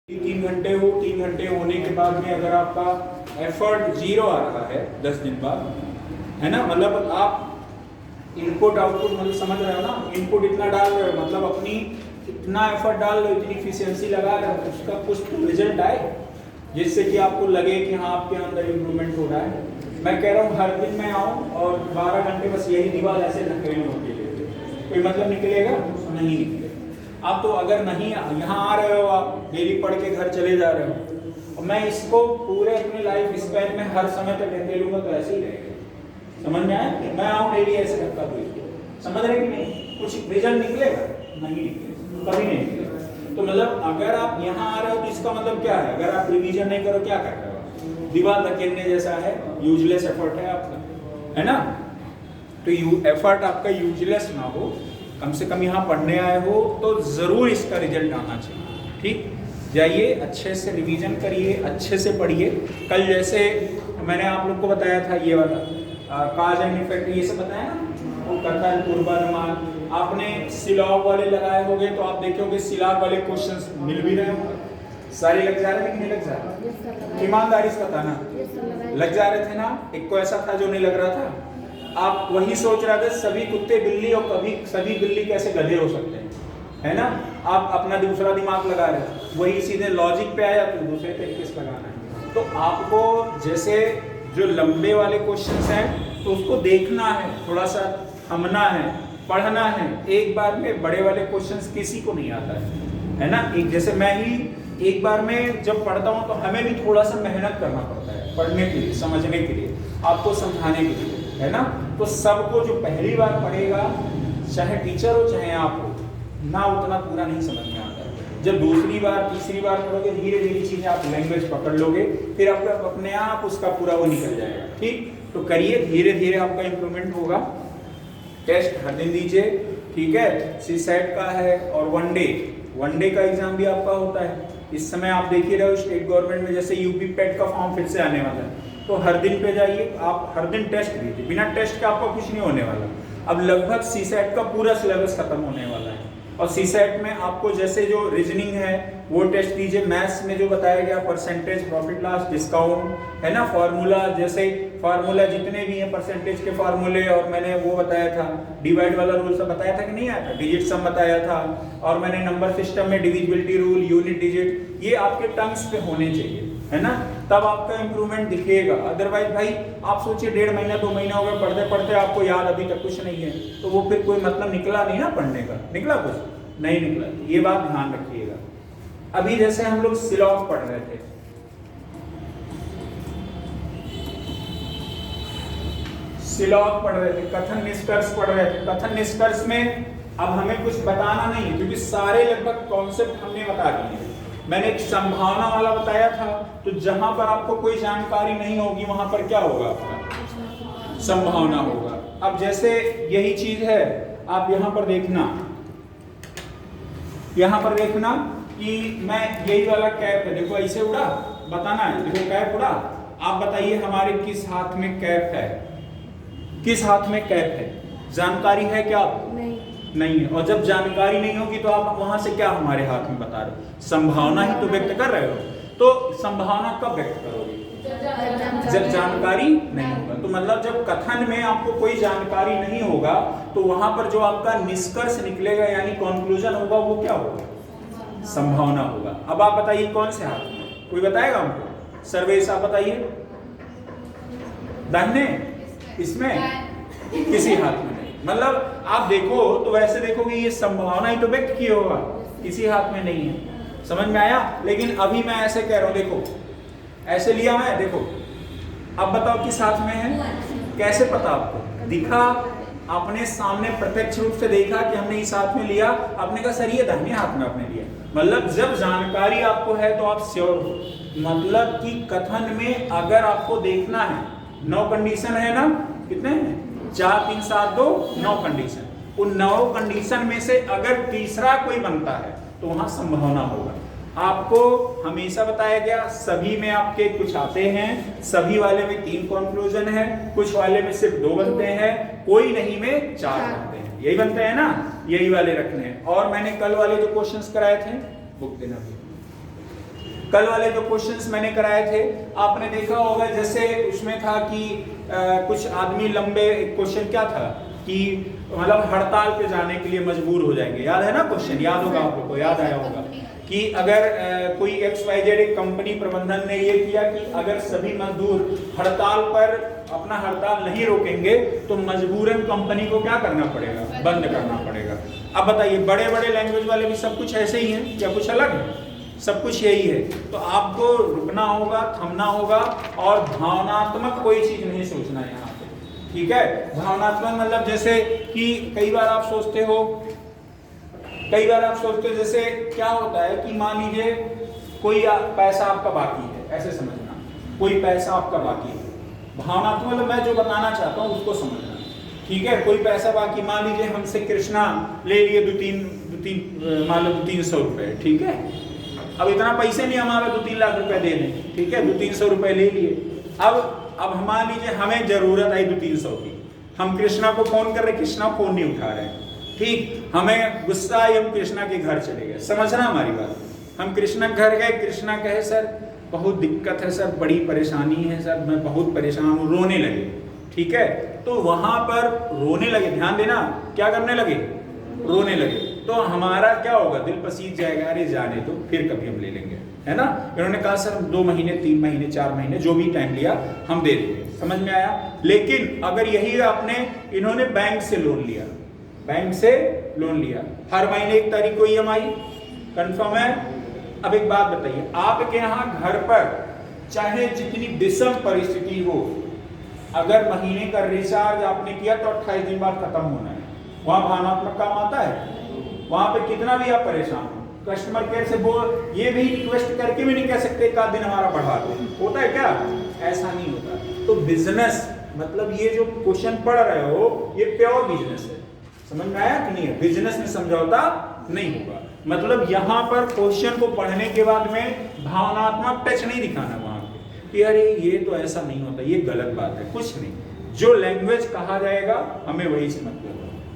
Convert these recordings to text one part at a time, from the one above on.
3 घंटे हो, 3 घंटे होने के बाद में अगर आपका एफर्ट 0 आ रहा है 10 दिन बाद, है ना, मतलब आप इनपुट आउटपुट मतलब समझ रहे हो ना, इनपुट इतना डाल रहे हो मतलब अपनी इतना एफर्ट डाल रहे हो, इतनी इफिशियंसी लगा रहे हो, उसका कुछ तो रिजल्ट आए जिससे कि आपको लगे कि हाँ आपके अंदर इम्प्रूवमेंट हो रहा है। मैं कह रहा हूँ हर दिन मैं आऊँ और 12 घंटे बस यही दीवार ऐसे ढकेल होती है, कोई मतलब निकलेगा? नहीं निकलेगा। आप तो अगर नहीं यहाँ आ रहे हो, आप डेली पढ़ के घर चले जा रहे हो, और मैं इसको पूरे अपने लाइफ स्पैन में हर समय तक ढकेलूंगा तो ऐसे ही रहेगा। समझ में आया? मैं आऊँ डेली ऐसे करता हुई, समझ रहे कि नहीं? कुछ रिजल्ट निकलेगा? नहीं निकलेगा, कभी नहीं निकलेगा। तो मतलब अगर आप यहाँ आ रहे हो तो इसका मतलब क्या है? अगर आप रिवीजन नहीं करो क्या कर रहे हो? दीवार धकेलने जैसा है, यूजलेस एफर्ट है आपका, है ना? तो एफर्ट आपका यूजलेस ना हो, कम से कम यहाँ पढ़ने आए हो तो ज़रूर इसका रिजल्ट आना चाहिए। ठीक, जाइए अच्छे से रिवीजन करिए, अच्छे से पढ़िए। कल जैसे मैंने आप लोग को बताया था ये वाला काज एंड इफेक्ट, ये सब बताया ना, वो कथन पूर्वानुमान, आपने सिलॉग वाले लगाए होंगे तो आप देखोगे सिलॉग वाले क्वेश्चंस मिल भी रहे होंगे, सारे लग जा रहे थे कि नहीं लग जा रहे? ईमानदारी से बताना, लग जा रहे थे ना? एक को ऐसा था जो नहीं लग रहा था? आप वही सोच रहे थे सभी कुत्ते बिल्ली और कभी सभी बिल्ली कैसे गधे हो सकते हैं, है ना? आप अपना दूसरा दिमाग लगा रहे हैं, वही सीधे लॉजिक पे आया तो दूसरे तरीके से लगाना है। तो आपको जैसे जो लंबे वाले क्वेश्चंस हैं तो उसको देखना है, थोड़ा सा थमना है, पढ़ना है। एक बार में बड़े वाले क्वेश्चंस किसी को नहीं आता है ना? एक जैसे मैं ही एक बार में जब पढ़ता हूँ तो हमें भी थोड़ा सा मेहनत करना पड़ता है पढ़ने के लिए, समझने के लिए, आपको समझाने के लिए, है ना? तो सबको जो पहली बार पढ़ेगा, चाहे टीचर हो चाहे आप हो, ना उतना पूरा नहीं समझ में आता है। जब दूसरी बार तीसरी बार पढ़ोगे धीरे धीरे चीजें आप लैंग्वेज पकड़ लोगे, फिर आपका अपने आप उसका पूरा वो निकल जाएगा। ठीक, तो करिए, धीरे धीरे आपका इम्प्रूवमेंट होगा। टेस्ट हर दिन दीजिए, ठीक है? सीसेट का है और वन डे का एग्जाम भी आपका होता है। इस समय आप देख ही रहे हो स्टेट गवर्नमेंट में जैसे यूपी पेट का फॉर्म फिर से आने वाला है, तो हर दिन पे जाइए, आप हर दिन टेस्ट दीजिए, बिना टेस्ट के आपका कुछ नहीं होने वाला। अब लगभग सीसेट का पूरा सिलेबस खत्म होने वाला है, और सीसेट में आपको जैसे जो रीजनिंग है वो टेस्ट दीजिए, मैथ्स में जो बताया गया परसेंटेज, प्रॉफिट लॉस, डिस्काउंट, है ना, फार्मूला, जैसे फार्मूला जितने भी हैं परसेंटेज के फार्मूले, और मैंने वो बताया था डिवाइड वाला रूल सब बताया था कि नहीं आया था, डिजिट सम बताया था, और मैंने नंबर सिस्टम में डिविजिबिलिटी रूल, यूनिट डिजिट, ये आपके टर्म्स पे होने चाहिए, है ना? तब आपका इम्प्रूवमेंट दिखेगा। अदरवाइज भाई आप सोचिए 1.5 महीना 2 महीना हो गया पढ़ते पढ़ते आपको याद अभी तक कुछ नहीं है, तो वो फिर कोई मतलब निकला नहीं ना पढ़ने का, निकला कुछ नहीं निकला। ये बात ध्यान रखिएगा। अभी जैसे हम लोग सिलॉग पढ़ रहे थे, सिलॉग पढ़ रहे थे, कथन निष्कर्ष पढ़ रहे थे। कथन निष्कर्ष में अब हमें कुछ बताना नहीं है क्योंकि सारे लगभग कॉन्सेप्ट हमने बता दिए। मैंने एक संभावना वाला बताया था, तो जहां पर आपको कोई जानकारी नहीं होगी वहां पर क्या होगा? आपका संभावना होगा। अब जैसे यही चीज है, आप यहां पर देखना, यहां पर देखना कि मैं यही वाला कैप है, देखो ऐसे उड़ा, बताना है, देखो कैप उड़ा, आप बताइए हमारे किस हाथ में कैप है? किस हाथ में कैप है? जानकारी है क्या आपको? नहीं है। और जब जानकारी नहीं होगी तो आप वहां से क्या हमारे हाथ में बता रहे हो? संभावना ही तो व्यक्त कर रहे हो। तो संभावना कब व्यक्त करोगे? जब जानकारी नहीं होगा। तो मतलब जब कथन में आपको कोई जानकारी नहीं होगा तो वहां पर जो आपका निष्कर्ष निकलेगा यानी कंक्लूजन होगा वो क्या होगा? संभावना होगा। अब आप बताइए कौन से हाथ में? कोई बताएगा हमको? सर्वेश आप बताइए। दाहिने? इसमें? किसी हाथ में नहीं। मतलब आप देखो तो वैसे देखोगे ये संभावना ही तो व्यक्त की होगा, किसी हाथ में नहीं है। समझ में आया? लेकिन अभी मैं ऐसे कह रहा हूं, देखो ऐसे लिया मैं, देखो अब बताओ किस हाथ में है? कैसे पता आपको? दिखा, आपने सामने प्रत्यक्ष रूप से देखा कि हमने इस हाथ में लिया, आपने कहा सर ये दाहिने हाथ में आपने लिया। मतलब जब जानकारी आपको है तो आप श्योर हो। मतलब कि कथन में अगर आपको देखना है, 9 कंडीशन है ना, कितने हैं? 4 3 7 2 9 कंडीशन। उन 9 कंडीशन में से अगर तीसरा कोई बनता है तो वहां संभावना होगा। आपको हमेशा बताया गया सभी में आपके कुछ आते हैं, सभी वाले में 3 कंक्लूजन है, कुछ वाले में सिर्फ 2 बनते हैं, कोई नहीं में 4 बनते हैं। यही बनते हैं ना, यही वाले रखने हैं। और मैंने कल वाले जो क्वेश्चंस कराए थे बुक देना भी कल वाले जो क्वेश्चंस मैंने कराए थे आपने देखा होगा, जैसे उसमें था कि कुछ आदमी लंबे, क्वेश्चन क्या था कि मतलब हड़ताल पे जाने के लिए मजबूर हो जाएंगे, याद है ना क्वेश्चन? याद होगा आप लोग को, याद आया होगा कि अगर कोई XYZ एक कंपनी प्रबंधन ने ये किया कि अगर सभी मजदूर हड़ताल पर अपना हड़ताल नहीं रोकेंगे तो मजबूरन कंपनी को क्या करना पड़ेगा? बंद करना पड़ेगा। अब बताइए, बड़े बड़े लैंग्वेज वाले भी सब कुछ ऐसे ही हैं या कुछ अलग है? सब कुछ यही है। तो आपको रुकना होगा, थमना होगा और भावनात्मक कोई चीज नहीं सोचना है यहाँ पे, ठीक है? भावनात्मक मतलब जैसे कि कई बार आप सोचते हो जैसे क्या होता है कि मान लीजिए कोई पैसा आपका बाकी है, ऐसे समझना, कोई पैसा आपका बाकी है। भावनात्मक मतलब मैं जो बताना चाहता हूँ उसको समझना, ठीक है? कोई पैसा बाकी, मान लीजिए हमसे कृष्णा ले लिए 200-300 रुपए, ठीक है? अब इतना पैसे नहीं हमारा 2-3 लाख रुपए दे दें, ठीक है? 200-300 रुपए ले लिए। अब मान लीजिए हमें जरूरत आई 200-300 की, हम कृष्णा को फोन कर रहे, कृष्णा फोन नहीं उठा रहे, ठीक? हमें गुस्सा आई, हम कृष्णा के घर चले गए, समझना हमारी बात। हम कृष्णा के घर गए, कृष्णा कहे सर बहुत दिक्कत है सर, बड़ी परेशानी है सर, मैं बहुत परेशान हूँ, रोने लगे, ठीक है? तो वहां पर रोने लगे, ध्यान देना, क्या करने लगे? रोने लगे। तो हमारा क्या होगा? दिल पसीज जाएगा, अरे जाने दो, फिर कभी हम ले लेंगे, है ना? इन्होंने कहा सर 2 महीने 3 महीने 4 महीने जो भी टाइम लिया हम दे देंगे, समझ में आया? लेकिन अगर यही इन्होंने बैंक से लोन लिया, हर महीने 1 तारीख को EMI, कंफर्म है? अब एक बात बताइए, आपके यहाँ घर पर चाहे जितनी विषम परिस्थिति हो, अगर महीने का रिचार्ज आपने किया तो 28 दिन बाद खत्म होना है, वहां भावनात्मक काम आता है? वहां पे कितना भी आप परेशान हो, कस्टमर केयर से ये भी रिक्वेस्ट करके भी नहीं कह सकते एक आध दिन हमारा बढ़ा दो, होता है क्या? ऐसा नहीं होता। तो बिजनेस मतलब ये जो क्वेश्चन पढ़ रहे हो ये प्योर बिजनेस है, समझ में आया कि नहीं है? बिजनेस में समझौता नहीं होगा। मतलब यहाँ पर क्वेश्चन को पढ़ने के बाद में भावनात्मक टच नहीं दिखाना वहां पे कि अरे ये तो ऐसा नहीं होता, ये गलत बात है, कुछ नहीं। जो लैंग्वेज कहा जाएगा हमें वही से मतलब,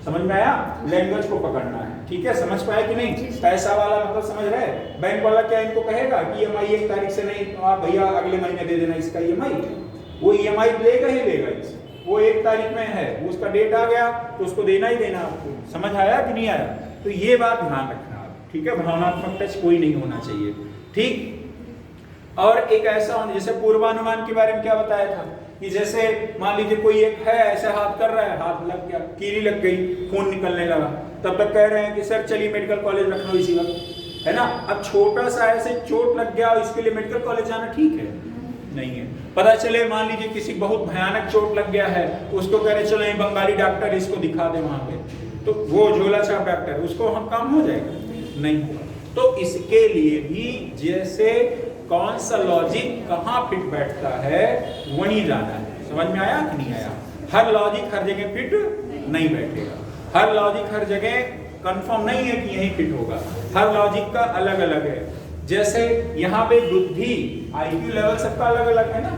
समझ में आया? लैंग्वेज को पकड़ना है, ठीक है? समझ पाया कि नहीं? पैसा वाला मतलब समझ रहे? बैंक वाला क्या इनको कहेगा कि EMI 1 तारीख से नहीं, तो आप भैया अगले महीने दे देना इसका EMI, वो EMI लेगा ही लेगा, वो 1 तारीख में है, उसका डेट आ गया तो उसको देना ही देना आपको, समझ आया कि नहीं आया? तो ये बात ध्यान रखना, ठीक है? भावनात्मक टच कोई नहीं होना चाहिए, ठीक? और एक ऐसा होना, जैसे पूर्वानुमान के बारे में क्या बताया था कि जैसे मान लीजिए कोई एक है ऐसे हाथ कर रहा है, हाथ लग गया, कीली लग गई, खून निकलने लगा, तब तक कह रहे हैं कि सर चलिए मेडिकल कॉलेज रख लो इसी वक्त, है ना? अब छोटा सा ऐसे चोट लग गया और इसके लिए मेडिकल कॉलेज जाना ठीक है? नहीं है। पता चले मान लीजिए किसी बहुत भयानक चोट लग गया है, उसको कह रहे चलो ये बंगाली डॉक्टर इसको दिखा दे वहां पे, तो वो झोला छाप डॉक्टर, उसको हम काम हो जाएगा? नहीं होगा। तो इसके लिए भी जैसे कौन सा लॉजिक कहाँ फिट बैठता है वहीं जाना है, समझ में आया कि नहीं आया? हर लॉजिक हर जगह फिट नहीं बैठेगा, हर लॉजिक हर जगह कंफर्म नहीं है कि यही फिट होगा, हर लॉजिक का अलग अलग है। जैसे यहाँ पे बुद्धि IQ लेवल सबका अलग अलग है ना,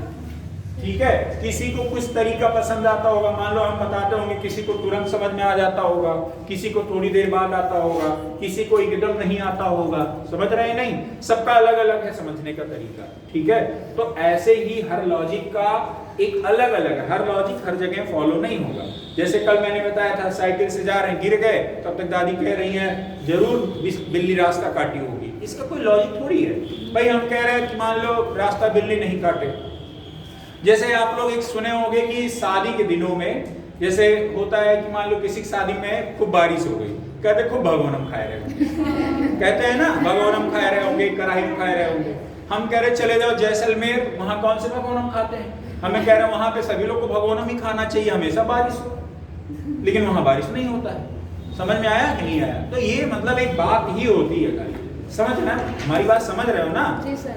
ठीक है? किसी को कुछ तरीका पसंद आता होगा, मान लो हम बताते होंगे, किसी को तुरंत समझ में आ जाता होगा, किसी को थोड़ी देर बाद आता होगा, किसी को एकदम नहीं आता होगा, समझ रहे हैं? नहीं, सबका अलग अलग है समझने का तरीका, ठीक है? तो ऐसे ही हर लॉजिक का एक अलग अलग है, हर लॉजिक हर जगह फॉलो नहीं होगा। जैसे कल मैंने बताया था, साइकिल से जा रहे हैं, गिर गए, तब तक दादी कह रही हैं जरूर बिल्ली रास्ता काटी होगी, इसका कोई लॉजिक थोड़ी है भाई। हम कह रहे हैं कि मान लो रास्ता बिल्ली नहीं काटे। जैसे आप लोग एक सुने होंगे कि शादी के दिनों में जैसे होता है कि मान लो किसी की शादी में खूब बारिश हो गई, कहते खूब भगोनम खाए रहे होंगे, कहते हैं ना भगोनम खाए रहे होंगे, कढ़ाई में खाए रहे होंगे। हम कह रहे चले जाओ जैसलमेर, वहां कौन से भगोनम खाते हैं? हमें कह रहे हैं वहां पे सभी लोग को भगोनम ही खाना चाहिए, हमेशा बारिश हो, लेकिन वहां बारिश नहीं होता है। समझ में आया कि नहीं आया? तो ये मतलब एक बात ही होती है, समझना, हमारी बात समझ रहे हो ना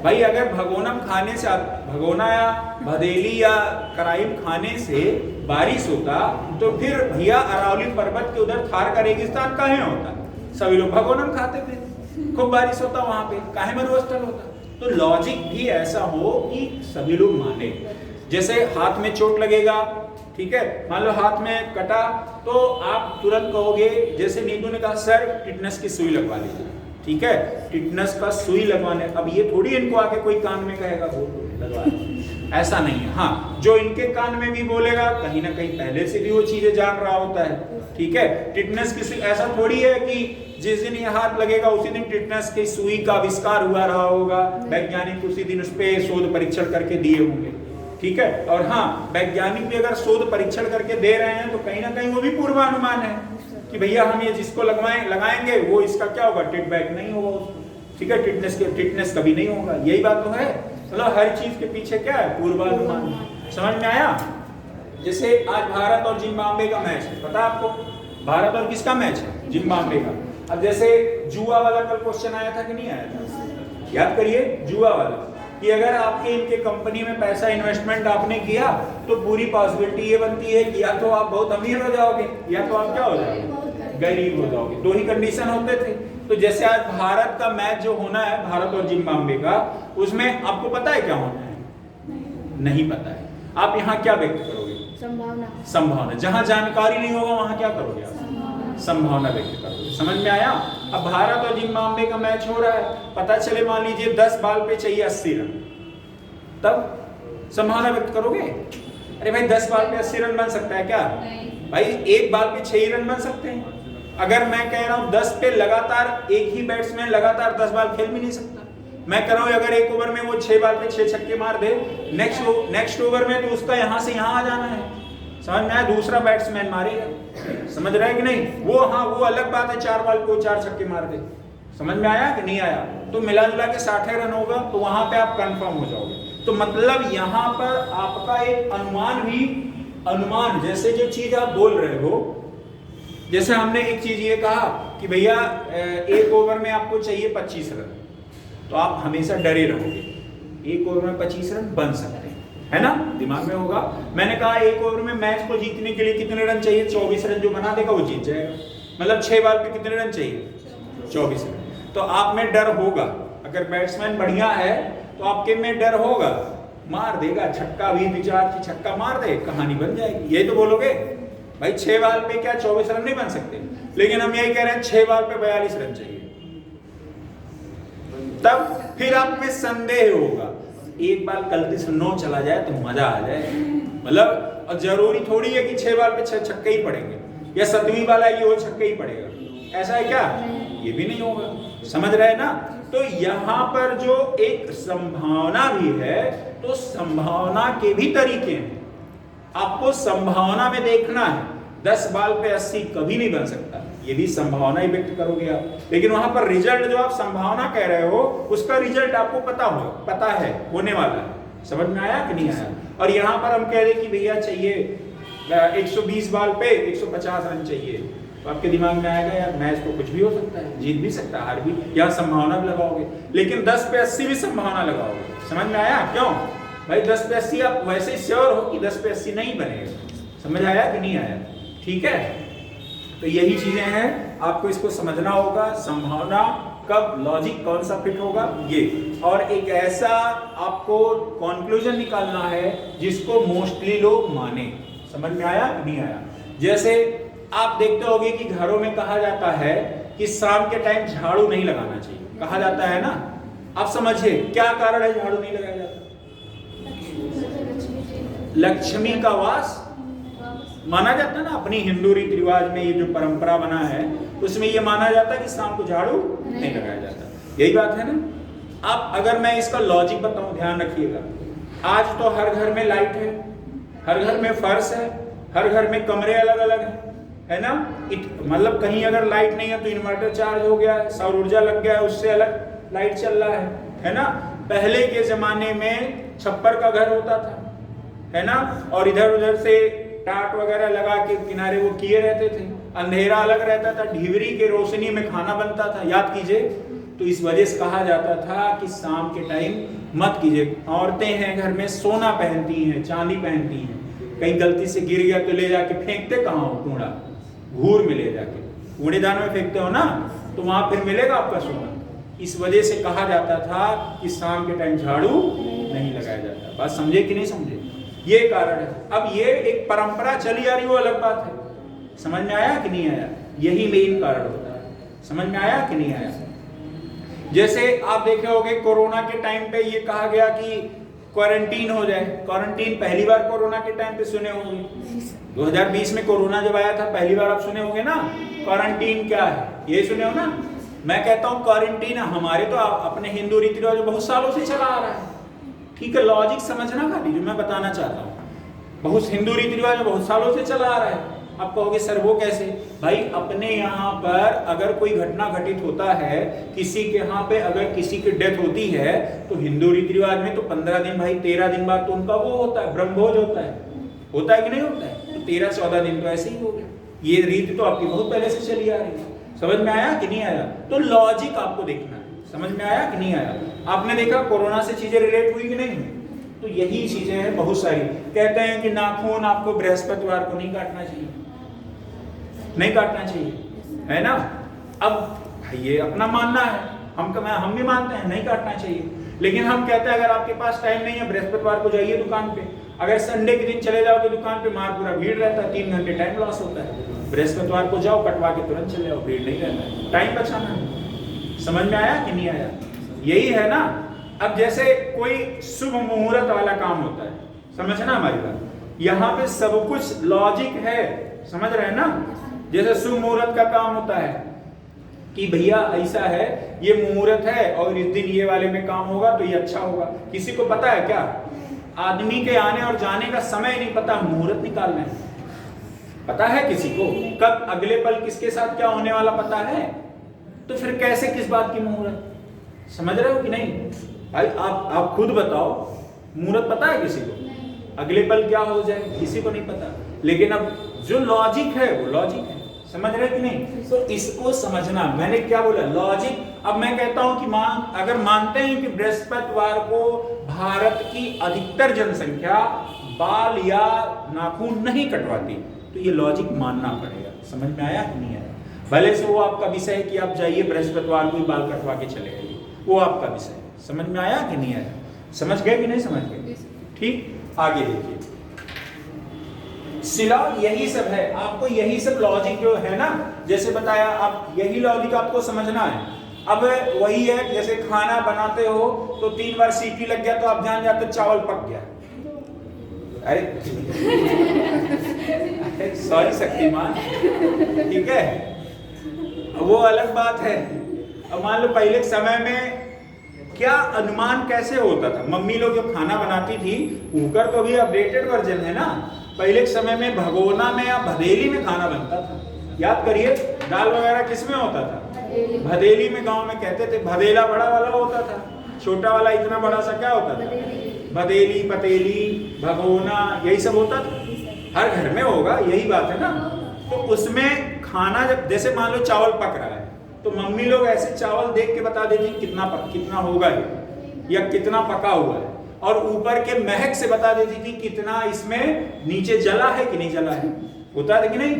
भाई? अगर भगोनम खाने से, भगोना या भदेली या कराइम खाने से बारिश होता तो फिर भैया अरावली पर्वत के उधर थार का रेगिस्तान काहे होता? सभी लोग भगोनम खाते थे, खूब बारिश होता वहां पे, काहे मरुस्थल होता? तो लॉजिक भी ऐसा हो कि सभी लोग माने। जैसे हाथ में चोट लगेगा, ठीक है, मान लो हाथ में कटा, तो आप तुरंत कहोगे, जैसे नीतू ने कहा सर टिटनेस की सुई लगवा लीजिए, ठीक है, टिटनस का सुई लगवाने। अब ये थोड़ी इनको आके कोई कान में कहेगा वो लगवा, ऐसा नहीं है। हाँ, जो इनके कान में भी बोलेगा कहीं ना कहीं पहले से भी वो चीजें जान रहा होता है, ठीक है। टिटनस किसी ऐसा थोड़ी है कि जिस दिन ये हाथ लगेगा उसी दिन टिटनस की सुई का आविष्कार हुआ रहा होगा, वैज्ञानिक उसी दिन उस पर शोध परीक्षण करके दिए होंगे, ठीक है। और हाँ, वैज्ञानिक भी अगर शोध परीक्षण करके दे रहे हैं तो कहीं ना कहीं वो भी पूर्वानुमान है कि भैया हम ये जिसको लगाएंगे वो इसका क्या होगा, टिट बैक नहीं होगा, ठीक है, टिटनेस कभी नहीं होगा। यही बात तो है, मतलब हर चीज के पीछे क्या है, पूर्वानुमान। समझ में आया? जैसे आज भारत और जिम्बाब्वे का मैच है, पता है आपको? भारत और किसका मैच है? जिम्बाब्वे का। अब जैसे जुआ वाला कल क्वेश्चन आया था कि नहीं आया था, याद करिए, जुआ वाला, कि अगर आपके इनके कंपनी में पैसा इन्वेस्टमेंट आपने किया तो पूरी पॉसिबिलिटी ये बनती है कि या तो आप बहुत अमीर हो जाओगे या तो आप क्या हो जाओगे, गरीब हो जाओगे। दो ही कंडीशन होते थे। तो जैसे आज भारत का मैच जो होना है, भारत और जिम्बाब्वे का, उसमें आपको पता है क्या होना है? नहीं पता है। आप यहाँ क्या व्यक्त करोगे? संभावना। जहां जानकारी नहीं होगा वहां क्या करोगे आप? संभावना व्यक्त करोगे। समझ में आया? अब भारत और जिम्बाब्वे का मैच हो रहा है, पता चले मान लीजिए 10 बॉल पे चाहिए 80 रन, तब संभावना व्यक्त करोगे? अरे भाई 10 बॉल पे 80 रन बन सकता है क्या? भाई एक बॉल पे 6 रन बन सकते हैं। अगर मैं कह रहा हूं 10 पे लगातार एक ही बैट्समैन लगातार 10 बॉल खेल भी नहीं सकता। मैं कह रहा हूं अगर एक ओवर में वो 6 बॉल पे 6 छक्के मार दे, नेक्स्ट ओवर में तो उसका यहां से यहां आ जाना है। समझ में आया? दूसरा बैट्समैन मारेगा। समझ रहे हैं कि नहीं? वो हाँ, वो अलग बात है, 4 बॉल को 4 छक्के मार दे। समझ में आया कि नहीं आया? तो मिला जुला के 60 रन होगा, तो वहां पे आप कंफर्म हो जाओगे। तो मतलब यहाँ पर आपका एक अनुमान जैसे जो चीज आप बोल रहे हो, जैसे हमने एक चीज ये कहा कि भैया एक ओवर में आपको चाहिए 25 रन, तो आप हमेशा डरे रहोगे। एक ओवर में 25 रन बन सकते हैं, है ना? दिमाग में होगा। मैंने कहा एक ओवर में मैच को जीतने के लिए कितने रन चाहिए? 24 रन। जो बना देगा वो जीत जाएगा। मतलब 6 बॉल पे कितने रन चाहिए? 24 रन। तो आप में डर होगा। अगर बैट्समैन बढ़िया है तो आपके में डर होगा, मार देगा छक्का भी, विचार छक्का मार दे, कहानी बन जाएगी। ये तो बोलोगे भाई 6 बॉल पे क्या 24 रन नहीं बन सकते? लेकिन हम यही कह रहे हैं 6 बॉल पे 42 रन चाहिए। तब फिर आप में संदेह होगा। एक बार गलती से 9 चला जाए तो मजा आ जाए। मतलब जरूरी थोड़ी है कि 6 बॉल पे 6 छक्के ही पड़ेंगे, या 7वीं बाल आएगी वो छक्के ही पड़ेगा। ऐसा है क्या? ये भी नहीं होगा। समझ रहे हैं ना? तो यहाँ पर जो एक संभावना भी है, तो संभावना के भी तरीके हैं। आपको संभावना में देखना है। 10 बॉल पे 80 कभी नहीं बन सकता, ये भी संभावना ही व्यक्त करोगे आप। लेकिन वहां पर रिजल्ट जो आप संभावना कह रहे हो, उसका रिजल्ट आपको पता है होने वाला है। समझ में आया कि नहीं आया? और यहाँ पर हम कह रहे कि भैया चाहिए 120 बॉल पे 150 रन चाहिए, तो आपके दिमाग में आएगा यार मैच तो कुछ भी हो सकता है, जीत भी सकता है, हार भी। यहाँ संभावना भी लगाओगे, लेकिन 10 पे 80 भी संभावना लगाओगे। समझ में आया? क्यों भाई 10 पे 80 आप वैसे श्योर हो कि 10 पे 80 नहीं बनेगा। समझ आया कि नहीं आया? ठीक है, तो यही चीजें हैं, आपको इसको समझना होगा। संभावना कब, लॉजिक कौन सा फिट होगा ये, और एक ऐसा आपको कंक्लूजन निकालना है जिसको मोस्टली लोग माने। समझ में आया कि नहीं आया? जैसे आप देखते होंगे कि घरों में कहा जाता है कि शाम के टाइम झाड़ू नहीं लगाना चाहिए, कहा जाता है ना। आप समझिए क्या कारण है झाड़ू नहीं लगाया जाता? लक्ष्मी का वास माना जाता है ना। अपनी हिंदू रीति रिवाज में ये जो परंपरा बना है उसमें ये माना जाता है कि शाम को झाड़ू नहीं लगाया जाता। यही बात है ना। अब अगर मैं इसका लॉजिक बताऊं, ध्यान रखिएगा। आज तो हर घर में लाइट है, हर घर में फर्श है, हर घर में कमरे अलग अलग है ना। मतलब कहीं अगर लाइट नहीं है तो इन्वर्टर चार्ज हो गया है, सौर ऊर्जा लग गया है, उससे अलग लाइट चल रहा है ना। पहले के जमाने में छप्पर का घर होता था, है ना, और इधर उधर से टाट वगैरह लगा के किनारे वो किए रहते थे, अंधेरा अलग रहता था, ढिबरी के रोशनी में खाना बनता था, याद कीजिए। तो इस वजह से कहा जाता था कि शाम के टाइम मत कीजिए। औरतें हैं घर में सोना पहनती हैं, चांदी पहनती हैं, कहीं गलती से गिर गया तो ले जाके फेंकते कहाँ हो? कूड़ा, घूर में ले जाके कूड़ेदान में फेंकते हो ना, तो वहां फिर मिलेगा आपका सोना। इस वजह से कहा जाता था कि शाम के टाइम झाड़ू नहीं लगाया जाता। बात समझे कि नहीं समझे? ये कारण है। अब ये एक परंपरा चली आ रही, वो अलग बात है। समझ में आया कि नहीं आया? यही मेन कारण होता है। समझ में आया कि नहीं आया? जैसे आप देखे होंगे कोरोना के टाइम पे ये कहा गया कि क्वारंटीन हो जाए। क्वारंटीन पहली बार कोरोना के टाइम पे सुने होंगे, 2020 में कोरोना जब आया था पहली बार आप सुने होंगे ना, क्वारंटीन क्या है ये सुने हो ना। मैं कहता हूँ क्वारंटीन हमारे तो अपने हिंदू रीति रिवाज बहुत सालों से चला आ रहा है, ठीक है। लॉजिक समझना खाली जो मैं बताना चाहता हूँ, बहुत हिंदू रीति रिवाज बहुत सालों से चला आ रहा है। आप कहोगे सर वो कैसे? भाई अपने यहाँ पर अगर कोई घटना घटित होता है, किसी के यहाँ पे अगर किसी की डेथ होती है तो हिंदू रीति रिवाज में तो 15 दिन भाई 13 दिन बाद तो उनका वो होता है, ब्रह्मभोज होता है कि नहीं होता है? तो 13-14 दिन तो ऐसे ही हो गया। ये रीति तो आपकी बहुत पहले से चली आ रही है। समझ में आया कि नहीं आया? तो लॉजिक आपको देखना है, समझ में आया कि नहीं आया? आपने देखा कोरोना से चीजें रिलेट हुई कि नहीं हुई? तो यही चीजें हैं बहुत सारी। कहते हैं कि नाखून आपको बृहस्पतिवार को नहीं काटना चाहिए, नहीं काटना चाहिए, है ना। अब ये अपना मानना है, हम भी मानते हैं नहीं काटना चाहिए, लेकिन हम कहते हैं अगर आपके पास टाइम नहीं है बृहस्पतिवार को जाइए दुकान पे। अगर संडे के दिन चले जाओगे दुकान पे, मार पूरा भीड़ रहता है, 3 घंटे टाइम लॉस होता है। बृहस्पतिवार को जाओ, कटवा के तुरंत चले जाओ, भीड़ नहीं रहता है, टाइम बचाना है। समझ में आया कि नहीं आया? यही है ना। अब जैसे कोई शुभ मुहूर्त वाला काम होता है, समझना हमारी बात, यहाँ पे सब कुछ लॉजिक है, समझ रहे हैं ना। जैसे शुभ मुहूर्त का काम होता है कि भैया ऐसा है, ये मुहूर्त है और इस दिन ये वाले में काम होगा तो ये अच्छा होगा। किसी को पता है क्या? आदमी के आने और जाने का समय नहीं पता, मुहूर्त निकालना है पता है किसी को? कब अगले पल किसके साथ क्या होने वाला पता है? तो फिर कैसे किस बात की मुहूर्त? समझ रहे हो कि नहीं भाई? आप खुद बताओ, मुहूर्त पता है किसी को? अगले पल क्या हो जाए किसी को नहीं पता। लेकिन अब जो लॉजिक है वो लॉजिक है, समझ रहे कि नहीं? तो इसको समझना। मैंने क्या बोला? लॉजिक। अब मैं कहता हूं कि अगर मानते हैं कि बृहस्पतिवार को भारत की अधिकतर जनसंख्या बाल या नाखून नहीं कटवाती, तो ये लॉजिक मानना पड़ेगा। समझ में आया कि नहीं आया? भले से वो आपका विषय है कि आप जाइए बृहस्पतिवार को बाल कटवा के चले आइए, वो आपका विषय है। समझ में आया कि नहीं आया? समझ गए कि नहीं समझ गए? ठीक, आगे देखिए। शिला यही सब है, आपको यही सब लॉजिक जो है ना, जैसे बताया, आप यही लॉजिक आपको समझना है। अब वही है जैसे खाना बनाते हो तो 3 बार सीटी लग गया तो आप जान जाते चावल पक गया। अरे सॉरी शक्तिमान, ठीक है, वो अलग बात है। अब मान लो पहले के समय में क्या अनुमान कैसे होता था? मम्मी लोग जब खाना बनाती थी, कुकर तो अभी अपडेटेड वर्जन है ना, पहले के समय में भगोना में या भदेली में खाना बनता था। याद करिए, दाल वगैरह किस में होता था? भदेली में। गांव में कहते थे भदेला बड़ा वाला होता था, छोटा वाला इतना बड़ा सा क्या होता था? भदेली, पतेली, भगोना, यही सब होता था। हर घर में होगा, यही बात है ना। तो उसमें खाना जब जैसे मान लो चावल पक रहा है तो मम्मी लोग ऐसे चावल देख के बता देती कितना होगा या कितना पका हुआ है, और ऊपर के महक से बता देती थी कितना इसमें नीचे जला है कि नहीं जला है। होता है कि नहीं?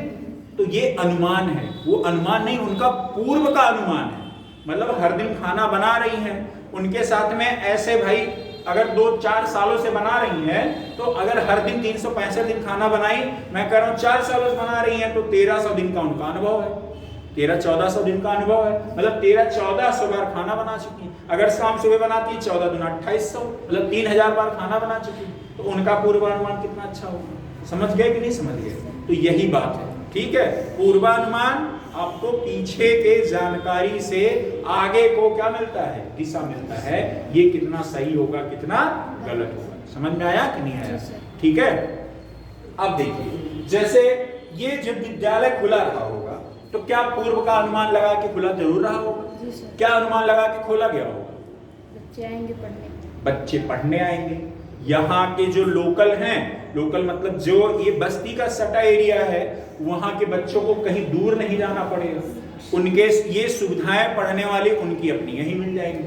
तो ये अनुमान है, वो अनुमान नहीं, उनका पूर्व का अनुमान है। मतलब हर दिन खाना बना रही हैं, उनके साथ में ऐसे भाई अगर 2-4 सालों से बना रही हैं, तो अगर हर दिन 365 दिन खाना बनाई, मैं कह रहा हूँ 4 सालों से बना रही हैं, तो 1300 दिन का उनका अनुभव है, 1300-1400 दिन का अनुभव है। मतलब 1300-1400 बार खाना बना चुकी। अगर शाम सुबह बनाती 14 दूना 2800, मतलब 3000 बार खाना बना चुकी। तो उनका पूर्वानुमान कितना अच्छा होगा। समझ गए कि नहीं समझ गए? तो यही बात है, ठीक है। पूर्वानुमान आपको पीछे के जानकारी से आगे को क्या मिलता है? दिशा मिलता है, ये कितना सही होगा कितना गलत होगा। समझ में आया कि नहीं आया? ठीक है। अब देखिए, जैसे ये जब विद्यालय खुला रहा होगा तो क्या पूर्व का अनुमान लगा के खुला जरूर रहा होगा? क्या अनुमान लगा के खोला गया होगा? बच्चे आएंगे पढ़ने, बच्चे पढ़ने आएंगे। यहाँ के जो लोकल हैं, लोकल मतलब जो ये बस्ती का सटा एरिया है, वहाँ के बच्चों को कहीं दूर नहीं जाना पड़ेगा। उनके ये सुविधाएं पढ़ने वाली उनकी अपनी यहीं मिल जाएंगी।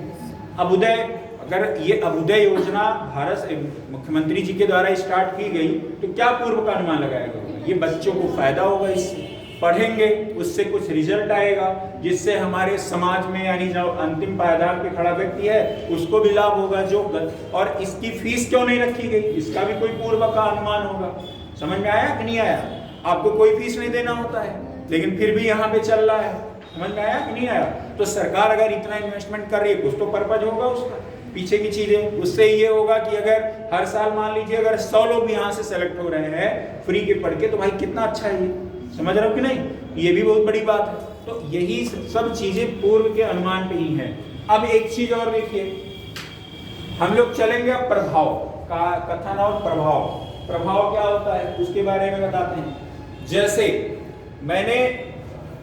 अभ्युदय, अगर ये अभ्युदय योजना भारत मुख्यमंत्री जी के द्वारा स्टार्ट की गई तो क्या पूर्व का अनुमान लगाया गया? ये बच्चों को फायदा होगा, इससे पढ़ेंगे, उससे कुछ रिजल्ट आएगा, जिससे हमारे समाज में यानी जो अंतिम पायदान पे खड़ा व्यक्ति है उसको भी लाभ होगा। जो और इसकी फीस क्यों नहीं रखी गई, इसका भी कोई पूर्व का अनुमान होगा। समझ में आया कि नहीं आया? आपको कोई फीस नहीं देना होता है, लेकिन फिर भी यहाँ पे चल रहा समझ में आया कि नहीं आया? तो सरकार अगर इतना इन्वेस्टमेंट कर रही है, कुछ तो पर्पज होगा उसका पीछे की चीजें। उससे ये होगा कि अगर हर साल मान लीजिए अगर 100 लोग यहाँ से सेलेक्ट हो रहे हैं फ्री के पढ़ के, तो भाई कितना अच्छा है ये, समझ रहे हो कि नहीं? ये भी बहुत बड़ी बात है। तो यही सब चीजें पूर्व के अनुमान पे ही है। अब एक चीज और देखिए, हम लोग चलेंगे अब प्रभाव का, कथन और प्रभाव। प्रभाव क्या होता है उसके बारे में बताते हैं। जैसे मैंने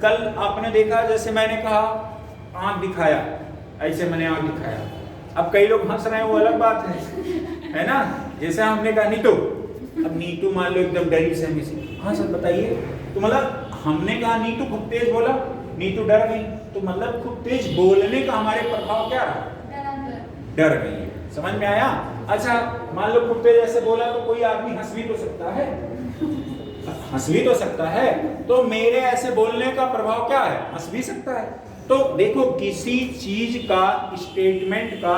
कल आपने देखा, जैसे मैंने कहा आंख दिखाया, ऐसे मैंने आंख दिखाया। अब कई लोग हंस रहे हैं, वो अलग बात है ना? जैसे हमने कहा नीतू, अब नीतू मान लो एकदम डरी सहमी सी, हाँ सर बताइए, तो मतलब हमने कहा नीतू खूब तेज बोला, नीतू डर गई, तो मतलब खूब तेज बोलने का हमारे प्रभाव क्या रहा? डर गई है। समझ में आया? अच्छा मान लो खूब तेज ऐसे बोला तो कोई आदमी हंस भी तो सकता है, हंस भी तो सकता है, तो मेरे ऐसे बोलने का प्रभाव क्या है? हंस भी सकता है। तो देखो किसी चीज का स्टेटमेंट का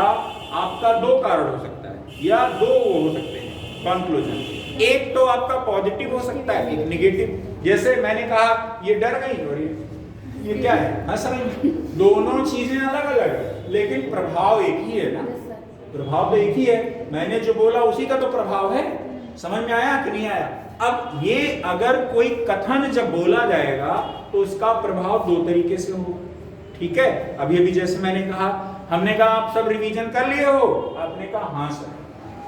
आपका दो कारण हो सकता है या दो हो सकते हैं कंक्लूजन। एक तो आपका पॉजिटिव हो सकता है, एक निगेटिव। जैसे मैंने कहा ये डर गई और ये क्या है? हंस रही। दोनों चीजें अलग अलग है लेकिन प्रभाव एक ही है ना? प्रभाव तो एक ही है, मैंने जो बोला उसी का तो प्रभाव है। समझ में आया कि नहीं आया? अब ये अगर कोई कथन जब बोला जाएगा तो उसका प्रभाव दो तरीके से होगा, ठीक है? अभी अभी जैसे मैंने कहा, हमने कहा आप सब रिवीजन कर लिए हो, आपने कहा हाँ सर,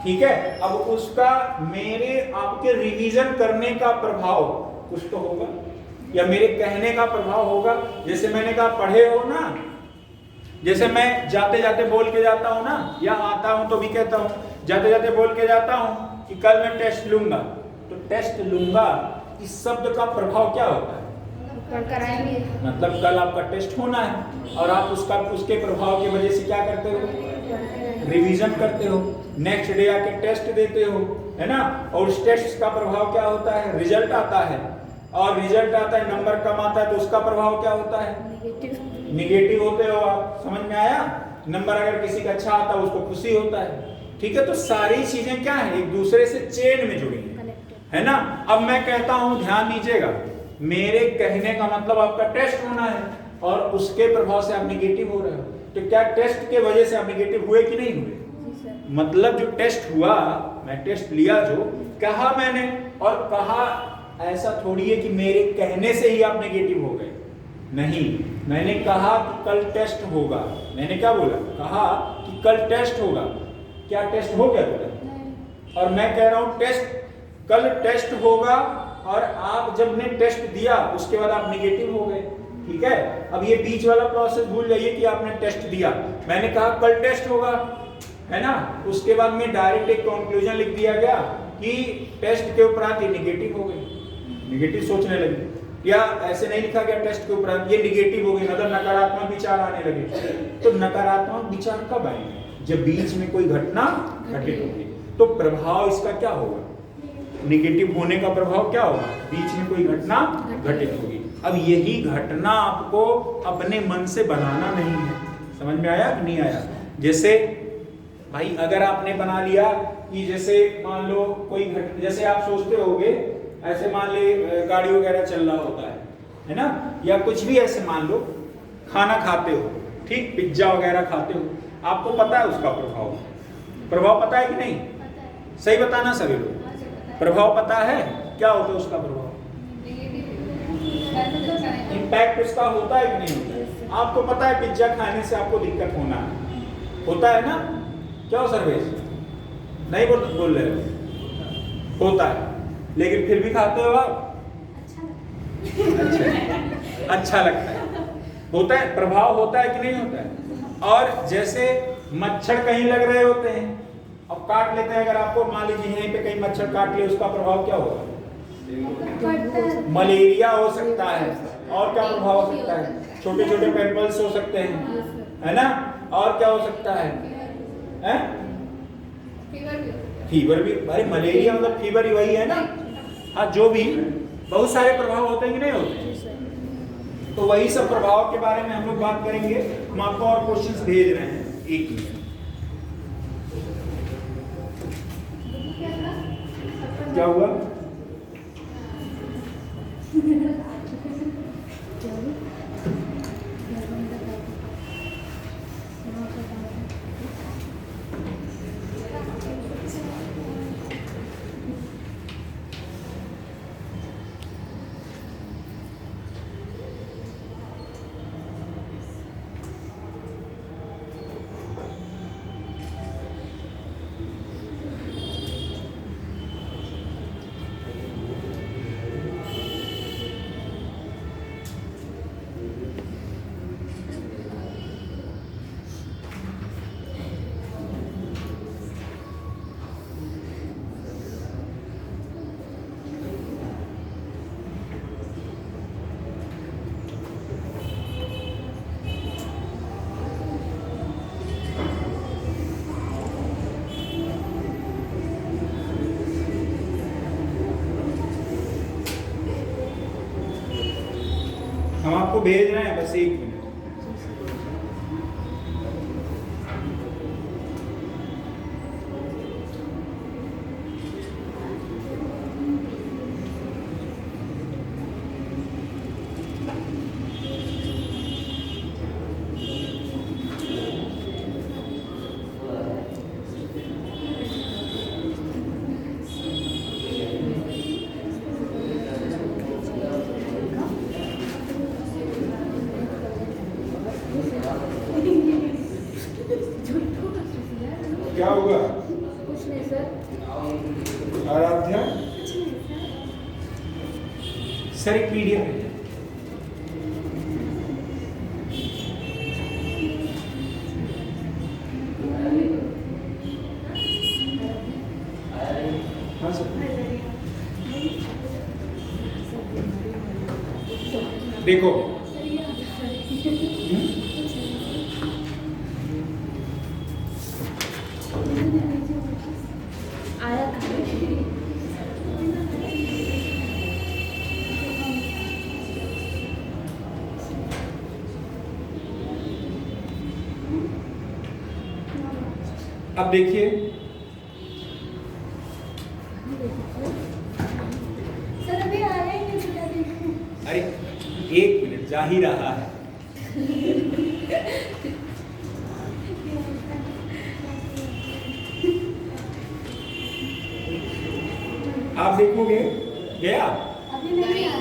ठीक है। अब उसका मेरे आपके रिवीजन करने का प्रभाव कुछ तो होगा या मेरे कहने का प्रभाव होगा। जैसे मैंने कहा पढ़े हो ना, जैसे मैं जाते जाते बोल के जाता हूं ना, या आता हूं तो भी कहता हूं, जाते जाते बोल के जाता हूं कि कल मैं टेस्ट लूंगा, तो टेस्ट लूंगा इस शब्द का प्रभाव क्या होता है? पढ़कर आएंगे, मतलब कल आपका टेस्ट होना है और आप उसके प्रभाव की वजह से क्या करते हो? रिवीजन करते हो, नेक्स्ट डे आके टेस्ट देते हो, है ना? और उस टेस्ट का प्रभाव क्या होता है? रिजल्ट आता है, और रिजल्ट आता है, नंबर कम आता है, तो उसका प्रभाव क्या होता है? निगेटिव होते हो आप। समझ में आया? नंबर अगर किसी का अच्छा आता है उसको खुशी होता है, ठीक है? तो सारी चीजें क्या है? एक दूसरे से चेन में जुड़ी है ना? अब मैं कहता हूं, ध्यान दीजिएगा, मेरे कहने का मतलब आपका टेस्ट होना है और उसके प्रभाव से आप निगेटिव हो रहे हो, तो क्या टेस्ट के वजह से आप निगेटिव हुए कि नहीं हुए? मतलब जो टेस्ट हुआ, मैं टेस्ट लिया, जो कहा मैंने, और कहा ऐसा थोड़ी है कि मेरे कहने से ही आप नेगेटिव हो गए, नहीं। मैंने कहा कि कल टेस्ट होगा, मैंने क्या बोला? कहा कि कल टेस्ट होगा। क्या टेस्ट हो गया तुरंत? और मैं कह रहा हूं टेस्ट, कल टेस्ट होगा, और आप जब ने टेस्ट दिया उसके बाद आप नेगेटिव हो गए, ठीक है? अब ये बीच वाला प्रोसेस भूल जाइए कि आपने टेस्ट दिया, मैंने कहा कल टेस्ट होगा, है ना? उसके बाद में डायरेक्ट एक कंक्लूजन लिख दिया गया कि टेस्ट के उपरांत ये नेगेटिव हो गई, नेगेटिव सोचने लगे। या ऐसे नहीं लिखा गया टेस्ट के उपरांत ये नेगेटिव हो गई, मतलब नकारात्मक विचार आने लगे। तो नकारात्मक विचार कब आएंगे? जब बीच में कोई घटना घटित होगी, तो प्रभाव इसका क्या होगा? नेगेटिव होने का प्रभाव क्या होगा? बीच में कोई घटना घटित होगी। अब यही घटना आपको अपने मन से बनाना नहीं है। समझ में आया कि नहीं आया? जैसे भाई अगर आपने बना लिया कि जैसे मान लो कोई जैसे आप सोचते होगे, ऐसे मान ले गाड़ी वगैरह चल रहा होता है ना? या कुछ भी ऐसे मान लो खाना खाते हो, ठीक, पिज्जा वगैरह खाते हो, आपको पता है उसका प्रभाव पता है कि नहीं? सही बताना सभी लोग, प्रभाव पता है क्या होता है उसका प्रभाव? इम्पैक्ट उसका होता है कि नहीं होता है? आपको पता है पिज्जा खाने से आपको दिक्कत होता है ना? क्या हो सर्वेश? नहीं बोल रहे हो? होता है, लेकिन फिर भी खाते हो आप? अच्छा लगता है, होता है, प्रभाव होता है कि नहीं होता है? और जैसे मच्छर कहीं लग रहे होते हैं और काट लेते हैं, अगर आपको मान लीजिए यहीं पे कहीं मच्छर काट ले, उसका प्रभाव क्या होगा? मलेरिया हो सकता है, और क्या प्रभाव हो सकता है? छोटे छोटे पिंपल्स हो सकते हैं, है ना? और क्या हो सकता है? फीवर भी। अरे मलेरिया मतलब फीवर ही वही है ना? हाँ, जो भी बहुत सारे प्रभाव होते हैं कि नहीं होते? तो वही सब प्रभाव के बारे में हम लोग बात करेंगे। हम आपको और क्वेश्चंस भेज रहे हैं, एक मिनट। क्या हुआ? आपको भेज रहे हैं, बस 1 मिनट। क्या हुआ? कुछ नहीं सर। आराध्या सर एक पीडीएफ है। हाँ सर। देखो आया अब देखिए, सर अभी आया ही नहीं बेटा, देखो। अरे 1 मिनट, जा ही रहा है। आप देखोगे, गया? अभी नहीं आया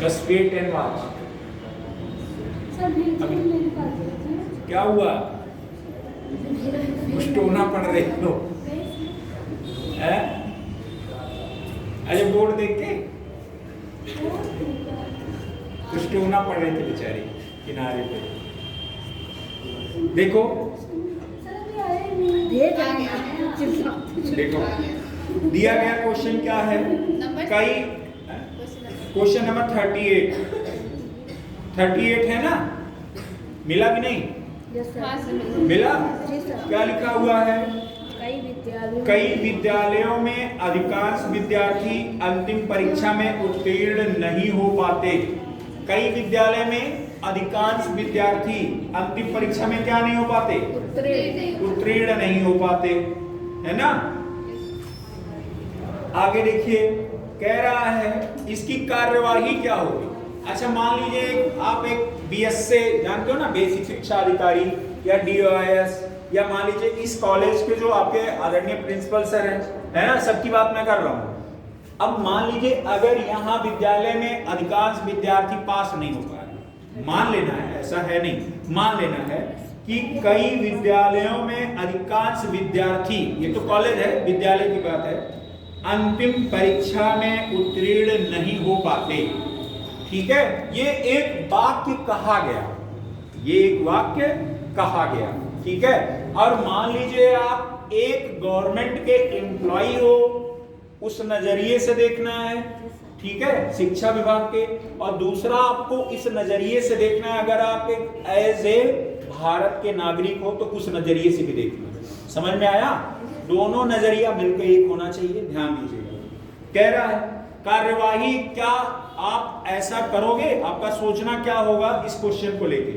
बस वेट एंड वॉच। सर, भेज अभी- मेरे पास। क्या हुआ? कुछ टोना पड़ रहे हो? हैं? अरे बोर्ड देख के कुछ टोना पड़ रहे थे बेचारे किनारे पे। देखो सर अभी आया ही नहीं। भेज रहे हैं। देखो, दिया गया क्वेश्चन क्या है? कई क्वेश्चन नंबर 38 है ना? मिला भी नहीं? Yes sir. मिला? जी सर। क्या लिखा हुआ है? कई कई विद्यालयों में अधिकांश विद्यार्थी अंतिम परीक्षा में उत्तीर्ण नहीं हो पाते। कई विद्यालय में अधिकांश विद्यार्थी अंतिम परीक्षा में क्या नहीं हो पाते? उत्तीर्ण नहीं हो पाते, है ना? आगे देखिए, कह रहा है इसकी कार्यवाही क्या होगी। अच्छा, मान लीजिए आप एक बीएस से जानते हो ना, बेसिक शिक्षा अधिकारी या डीओएस, या मान लीजिए इस कॉलेज के जो आपके आदरणीय प्रिंसिपल सर हैं, है ना, सबकी बात मैं कर रहा हूँ। अब मान लीजिए अगर यहाँ विद्यालय में अधिकांश विद्यार्थी पास नहीं हो पा रहे, मान लेना है, ऐसा है नहीं, मान लेना है कि कई विद्यालयों में अधिकांश विद्यार्थी, ये तो कॉलेज है, विद्यालय की बात है, अंतिम परीक्षा में उत्तीर्ण नहीं हो पाते। ठीक है, ये एक वाक्य कहा गया, ये एक वाक्य कहा गया, ठीक है। और मान लीजिए आप एक गवर्नमेंट के एम्प्लॉय हो, उस नजरिए से देखना है, ठीक है, शिक्षा विभाग के, और दूसरा आपको इस नजरिए से देखना है, अगर आप एक एज ए भारत के नागरिक हो तो उस नजरिए से भी देखना है। समझ में आया? दोनों नजरिया मिलकर एक होना चाहिए, ध्यान दीजिएगा। कह रहा है कार्यवाही क्या आप ऐसा करोगे, आपका सोचना क्या होगा इस क्वेश्चन को लेके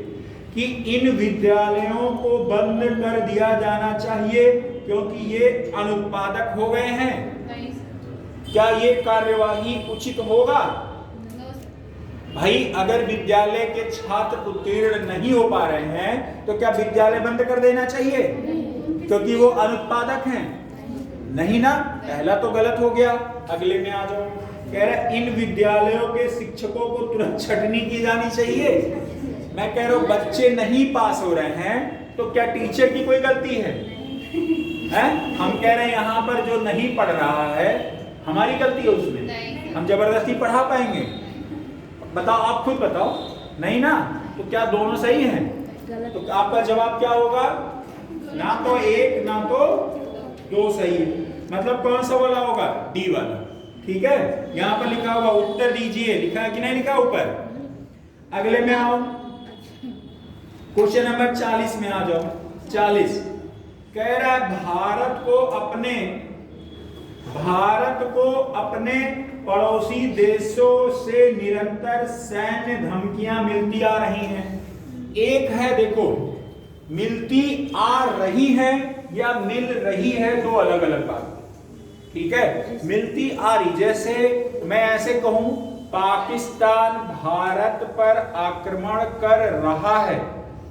कि इन विद्यालयों को बंद कर दिया जाना चाहिए क्योंकि ये अनुत्पादक हो गए हैं। क्या ये कार्यवाही उचित होगा? भाई, अगर विद्यालय के छात्र उत्तीर्ण नहीं हो पा रहे हैं तो क्या विद्यालय बंद कर देना चाहिए क्योंकि वो अनुत्पादक हैं? नहीं ना, पहला तो गलत हो गया। अगले में आ जाओ, कह रहा इन विद्यालयों के शिक्षकों को तुरंत छटनी की जानी चाहिए। मैं कह रहा हूं बच्चे नहीं पास हो रहे हैं तो क्या टीचर की कोई गलती है? हम कह रहे हैं यहाँ पर जो नहीं पढ़ रहा है हमारी गलती है उसमें, हम जबरदस्ती पढ़ा पाएंगे? बताओ, आप खुद बताओ, नहीं ना? तो क्या दोनों सही हैं? तो आपका जवाब क्या होगा? ना तो एक ना तो दो सही है। मतलब कौन सा वाला होगा? डी वाला। ठीक है, यहाँ पर लिखा होगा उत्तर दीजिए, लिखा है कि नहीं लिखा ऊपर? अगले में आओ, क्वेश्चन नंबर 40 में आ जाओ। 40 कह रहा है भारत को अपने भारत को अपने पड़ोसी देशों से निरंतर सैन्य धमकियां मिलती आ रही हैं। एक है, देखो, मिलती आ रही है या मिल रही है, दो अलग अलग बात। ठीक है, मिलती आ रही, जैसे मैं ऐसे कहूं पाकिस्तान भारत पर आक्रमण कर रहा है,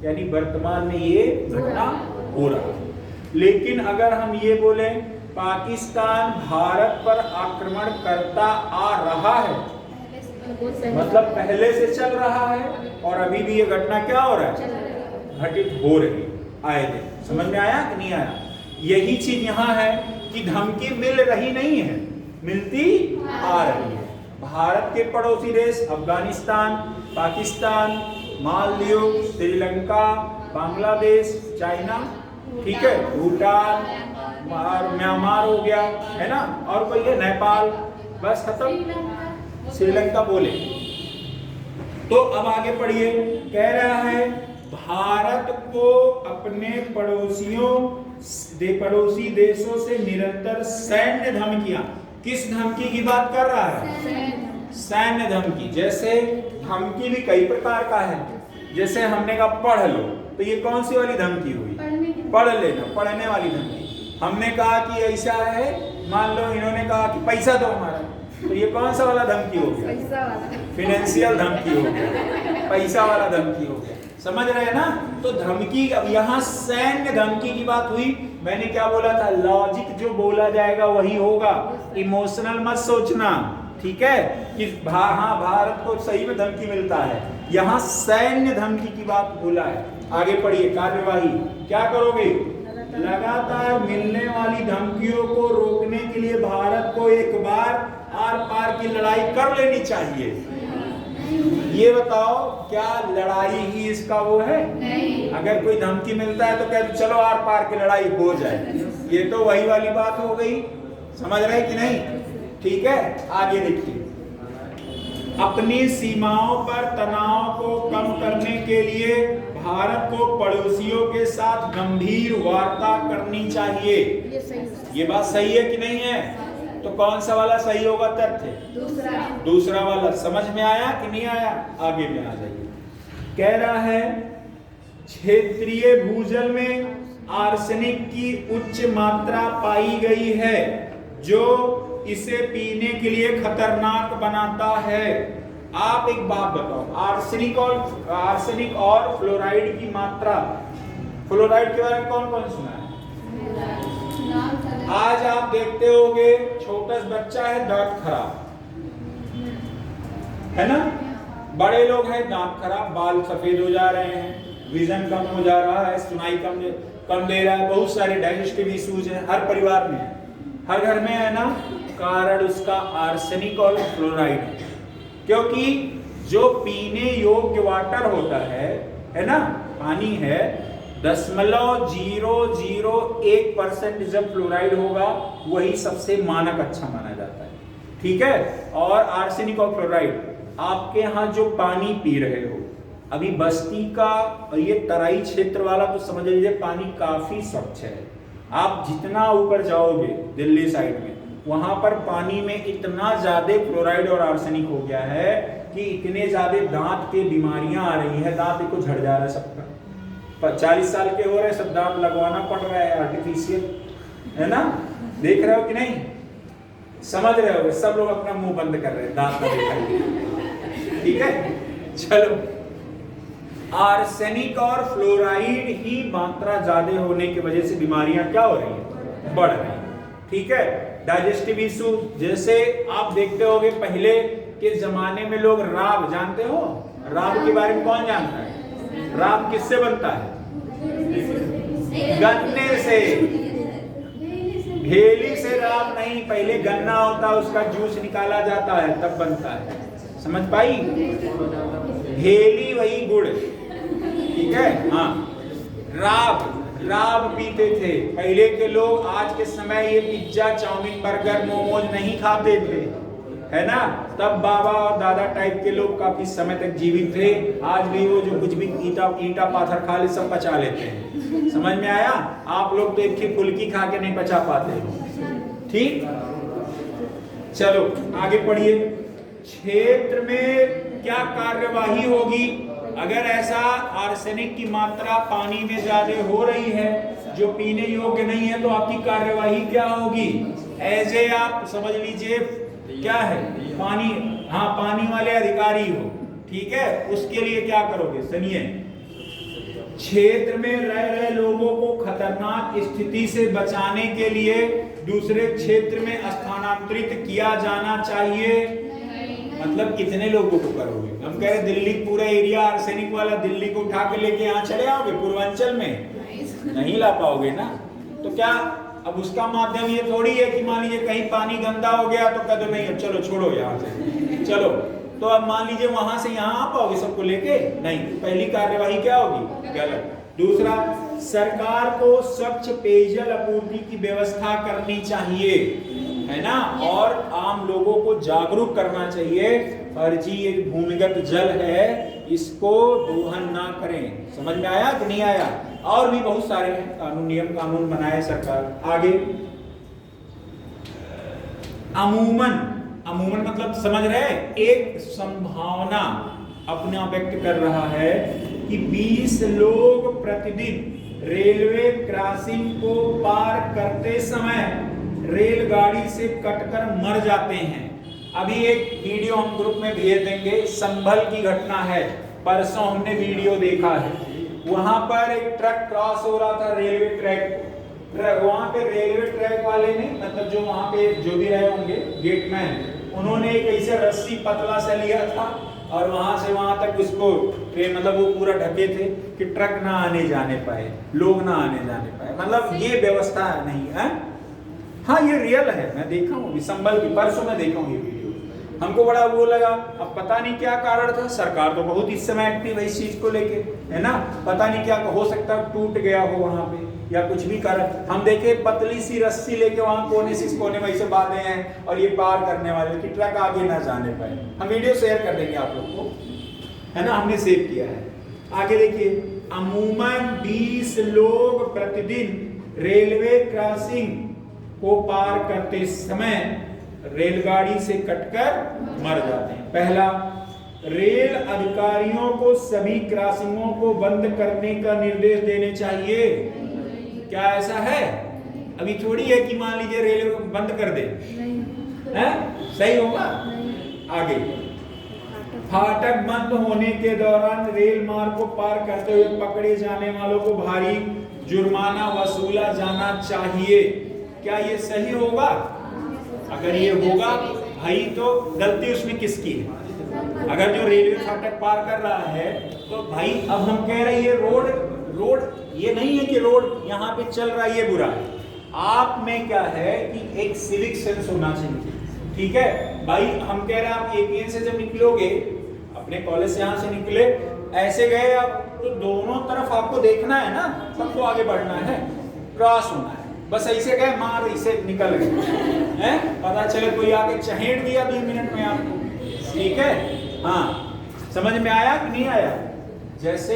यानी वर्तमान में ये घटना हो रहा है। लेकिन अगर हम ये बोले पाकिस्तान भारत पर आक्रमण करता आ रहा है, मतलब पहले से चल रहा है और अभी भी ये घटना क्या हो रहा है, घटित हो रही आए दिन। समझ में आया कि नहीं आया? यही चीज यहाँ है कि धमकी मिल रही नहीं है, मिलती आ रही है। भारत के पड़ोसी देश अफगानिस्तान, पाकिस्तान, मालदीव, श्रीलंका, बांग्लादेश, चाइना, ठीक है, भूटान, म्यांमार हो गया, है ना, और कोई है नेपाल, बस खत्म, श्रीलंका बोले। तो अब आगे पढ़िए, कह रहा है भारत को अपने पड़ोसी देशों से निरंतर सैन्य धमकियां, किस धमकी की बात कर रहा है? सैन्य धमकी। जैसे धमकी भी कई प्रकार का है, जैसे हमने कहा पढ़ लो, तो ये कौन सी वाली धमकी हुई? पढ़ लेना, पढ़ने वाली धमकी। हमने कहा कि ऐसा है, मान लो इन्होंने कहा कि पैसा दो हमारा, तो ये कौन सा वाला धमकी हो गया? पैसा वाला, फिनेंशियल धमकी हो गया, पैसा वाला धमकी हो गया। समझ रहे हैं ना? तो धमकी, अब यहाँ सैन्य धमकी की बात हुई। मैंने क्या बोला था? लॉजिक जो बोला जाएगा वही होगा, इमोशनल मत सोचना, ठीक है? कि हाँ भारत को सही में धमकी मिलता है, यहाँ सैन्य धमकी की बात बोला है। आगे पढ़िए, कार्यवाही क्या करोगे? लगातार मिलने वाली धमकियों को रोकने के लिए भारत को एक बार आर पार की लड़ाई कर लेनी चाहिए। ये बताओ, क्या लड़ाई ही इसका वो है? नहीं। अगर कोई धमकी मिलता है तो कहते चलो आर पार की लड़ाई हो जाए, ये तो वही वाली बात हो गई। समझ रहे कि नहीं? ठीक है, आगे देखिए, अपनी सीमाओं पर तनाव को कम करने के लिए भारत को पड़ोसियों के साथ गंभीर वार्ता करनी चाहिए। ये बात सही है कि नहीं है? तो कौन सा वाला सही होगा तथ्य? दूसरा वाला। समझ में आया कि नहीं आया? आगे में आ जाइए। कह रहा है क्षेत्रीय भूजल में आर्सेनिक की उच्च मात्रा पाई गई है, जो इसे पीने के लिए खतरनाक बनाता है। आप एक बात बताओ, आर्सेनिक और फ्लोराइड की मात्रा, फ्लोराइड के बारे में कौन कौन सुना है? आज आप देखते होंगे छोटा बच्चा है, दांत खराब है ना, बड़े लोग हैं दांत खराब, बाल सफेद हो जा रहे हैं, विजन कम हो जा रहा है, सुनाई कम दे रहा है, बहुत सारे डाइजेस्टिव इश्यूज हैं, हर परिवार में, हर घर में है ना। कारण उसका आर्सेनिक और फ्लोराइड है, क्योंकि जो पीने योग्य वाटर होता है ना, पानी है, 0.001% जब फ्लोराइड होगा वही सबसे मानक अच्छा माना जाता है, ठीक है। और आर्सेनिक और फ्लोराइड, आपके यहाँ जो पानी पी रहे हो अभी बस्ती का ये तराई क्षेत्र वाला, तो समझ लीजिए पानी काफी स्वच्छ है। आप जितना ऊपर जाओगे दिल्ली साइड में, वहां पर पानी में इतना ज्यादा फ्लोराइड और आर्सेनिक हो गया है कि इतने ज्यादा दांत की बीमारियां आ रही है, दांत को झड़ जा रहा है सबका, 40 साल के हो रहे सब दांत लगवाना पड़ रहा है आर्टिफिशियल, है ना। देख रहे हो कि नहीं? समझ रहे हो? सब लोग अपना मुंह बंद कर रहे हैं, दांत ना दिखाई। ठीक है, चलो। आर्सेनिक और फ्लोराइड ही मात्रा ज्यादा होने की वजह से बीमारियां क्या हो रही है? बढ़ रही है, ठीक है। डाइजेस्टिव इशू, जैसे आप देखते होंगे पहले के जमाने में लोग राब, जानते हो राब के बारे में? कौन जानता है? राब किससे बनता है? गन्ने से। भेली से राब नहीं, पहले गन्ना होता है, उसका जूस निकाला जाता है तब बनता है। समझ पाई? भेली वही गुड़, ठीक है। हाँ, राब पीते थे पहले के लोग। आज के समय ये पिज्जा, चाउमीन, बर्गर, मोमोज नहीं खाते थे, है ना। तब बाबा और दादा टाइप के लोग काफी समय तक जीवित थे। आज भी वो जो कुछ भी ईटा पाथर खा ले सब पचा लेते हैं। समझ में आया? आप लोग तो एक ही फुल्की खा के नहीं पचा पाते, ठीक। चलो आगे पढ़िए। क्षेत्र में क्या कार्यवाही होगी अगर ऐसा आर्सेनिक की मात्रा पानी में ज्यादा हो रही है जो पीने योग्य नहीं है, तो आपकी कार्यवाही क्या होगी? ऐसे आप समझ लीजिए क्या है, पानी, हाँ पानी वाले अधिकारी हो, ठीक है, उसके लिए क्या करोगे? सुनिए, क्षेत्र में रह रहे लोगों को खतरनाक स्थिति से बचाने के लिए दूसरे क्षेत्र में स्थानांतरित किया जाना चाहिए। मतलब कितने लोगों को करोगे? हम कह रहे दिल्ली पूरा एरिया आर्सेनिक वाला, दिल्ली को उठा के लेके यहाँ चले आओगे पूर्वांचल में? नहीं ला पाओगे ना। तो क्या अब उसका माध्यम ये थोड़ी है कि मान लीजिए कहीं पानी गंदा हो गया तो कह दो नहीं अब चलो छोड़ो यहाँ से, चलो। तो अब मान लीजिए वहां से यहाँ आ पाओगे सबको लेके? नहीं। पहली कार्यवाही क्या होगी? गलत। दूसरा, सरकार को स्वच्छ पेयजल आपूर्ति की व्यवस्था करनी चाहिए, है ना, और आम लोगों को जागरूक करना चाहिए। फर्जी एक भूमिगत जल है, इसको दोहन ना करें। समझ में आया कि नहीं आया? और भी बहुत सारे कानून, नियम कानून बनाए सरकार। आगे, अमूमन मतलब समझ रहे, एक संभावना अपना व्यक्त कर रहा है कि 20 लोग प्रतिदिन रेलवे क्रॉसिंग को पार करते समय रेलगाड़ी से कटकर मर जाते हैं। अभी एक वीडियो हम ग्रुप में भेज देंगे, संभल की घटना है, परसों हमने वीडियो देखा है। वहां पर एक ट्रक क्रॉस हो रहा था रेलवे ट्रैक, वहां पे रेलवे ट्रैक वाले ने, मतलब जो वहां पे जो भी रहे होंगे गेटमैन, उन्होंने एक ऐसे रस्सी पतला सा लिया था और वहां से वहां तक उसको ट्रेन, मतलब वो पूरा ढके थे कि ट्रक ना आने जाने पाए, लोग ना आने जाने पाए। मतलब ये व्यवस्था नहीं है। हाँ ये रियल है, मैं देखा हूँ, संभल की, परसों में देखा हूँ ये वीडियो। हमको बड़ा वो लगा, अब पता नहीं क्या कारण था। सरकार तो बहुत इस समय एक्टिव है इस चीज को लेके, है ना। पता नहीं क्या हो सकता, टूट गया हो वहां पे या कुछ भी कारण। हम देखे पतली सी रस्सी लेके वहां कोने से इस कोने में ऐसे बांधे हैं और ये पार करने वाले कि ट्रक आगे ना जाने पाए। हम वीडियो शेयर कर देंगे आप लोग को, है ना, हमने सेव किया है। आगे देखिए, अमूमन 20 लोग प्रतिदिन रेलवे क्रॉसिंग को पार करते समय रेलगाड़ी से कटकर मर जाते हैं। पहला, रेल अधिकारियों को सभी क्रॉसिंगों को बंद करने का निर्देश देने चाहिए। क्या ऐसा है? अभी थोड़ी है कि मान लीजिए रेलवे को बंद कर दे, है? सही होगा? आगे, फाटक बंद होने के दौरान रेल मार्ग को पार करते हुए पकड़े जाने वालों को भारी जुर्माना वसूला जाना चाहिए। क्या ये सही होगा? अगर ये होगा भाई तो गलती उसमें किसकी है? अगर जो रेलवे फाटक पार कर रहा है तो भाई अब हम कह रहे हैं रोड ये नहीं है कि रोड यहाँ पे चल रहा है ये बुरा है। आप में क्या है कि एक सिविक सेंस होना चाहिए, ठीक है भाई। हम कह रहे हैं आप एपीएन से जब निकलोगे, अपने कॉलेज से यहाँ से निकले, ऐसे गए आप, तो दोनों तरफ आपको देखना है ना, सबको आगे बढ़ना है, क्रॉस होना है। बस ऐसे गए, मार ऐसे निकल गए हैं, पता चले कोई आगे चहेड़ दिया 2 मिनट में आपको, ठीक है। हाँ समझ में आया कि नहीं आया? जैसे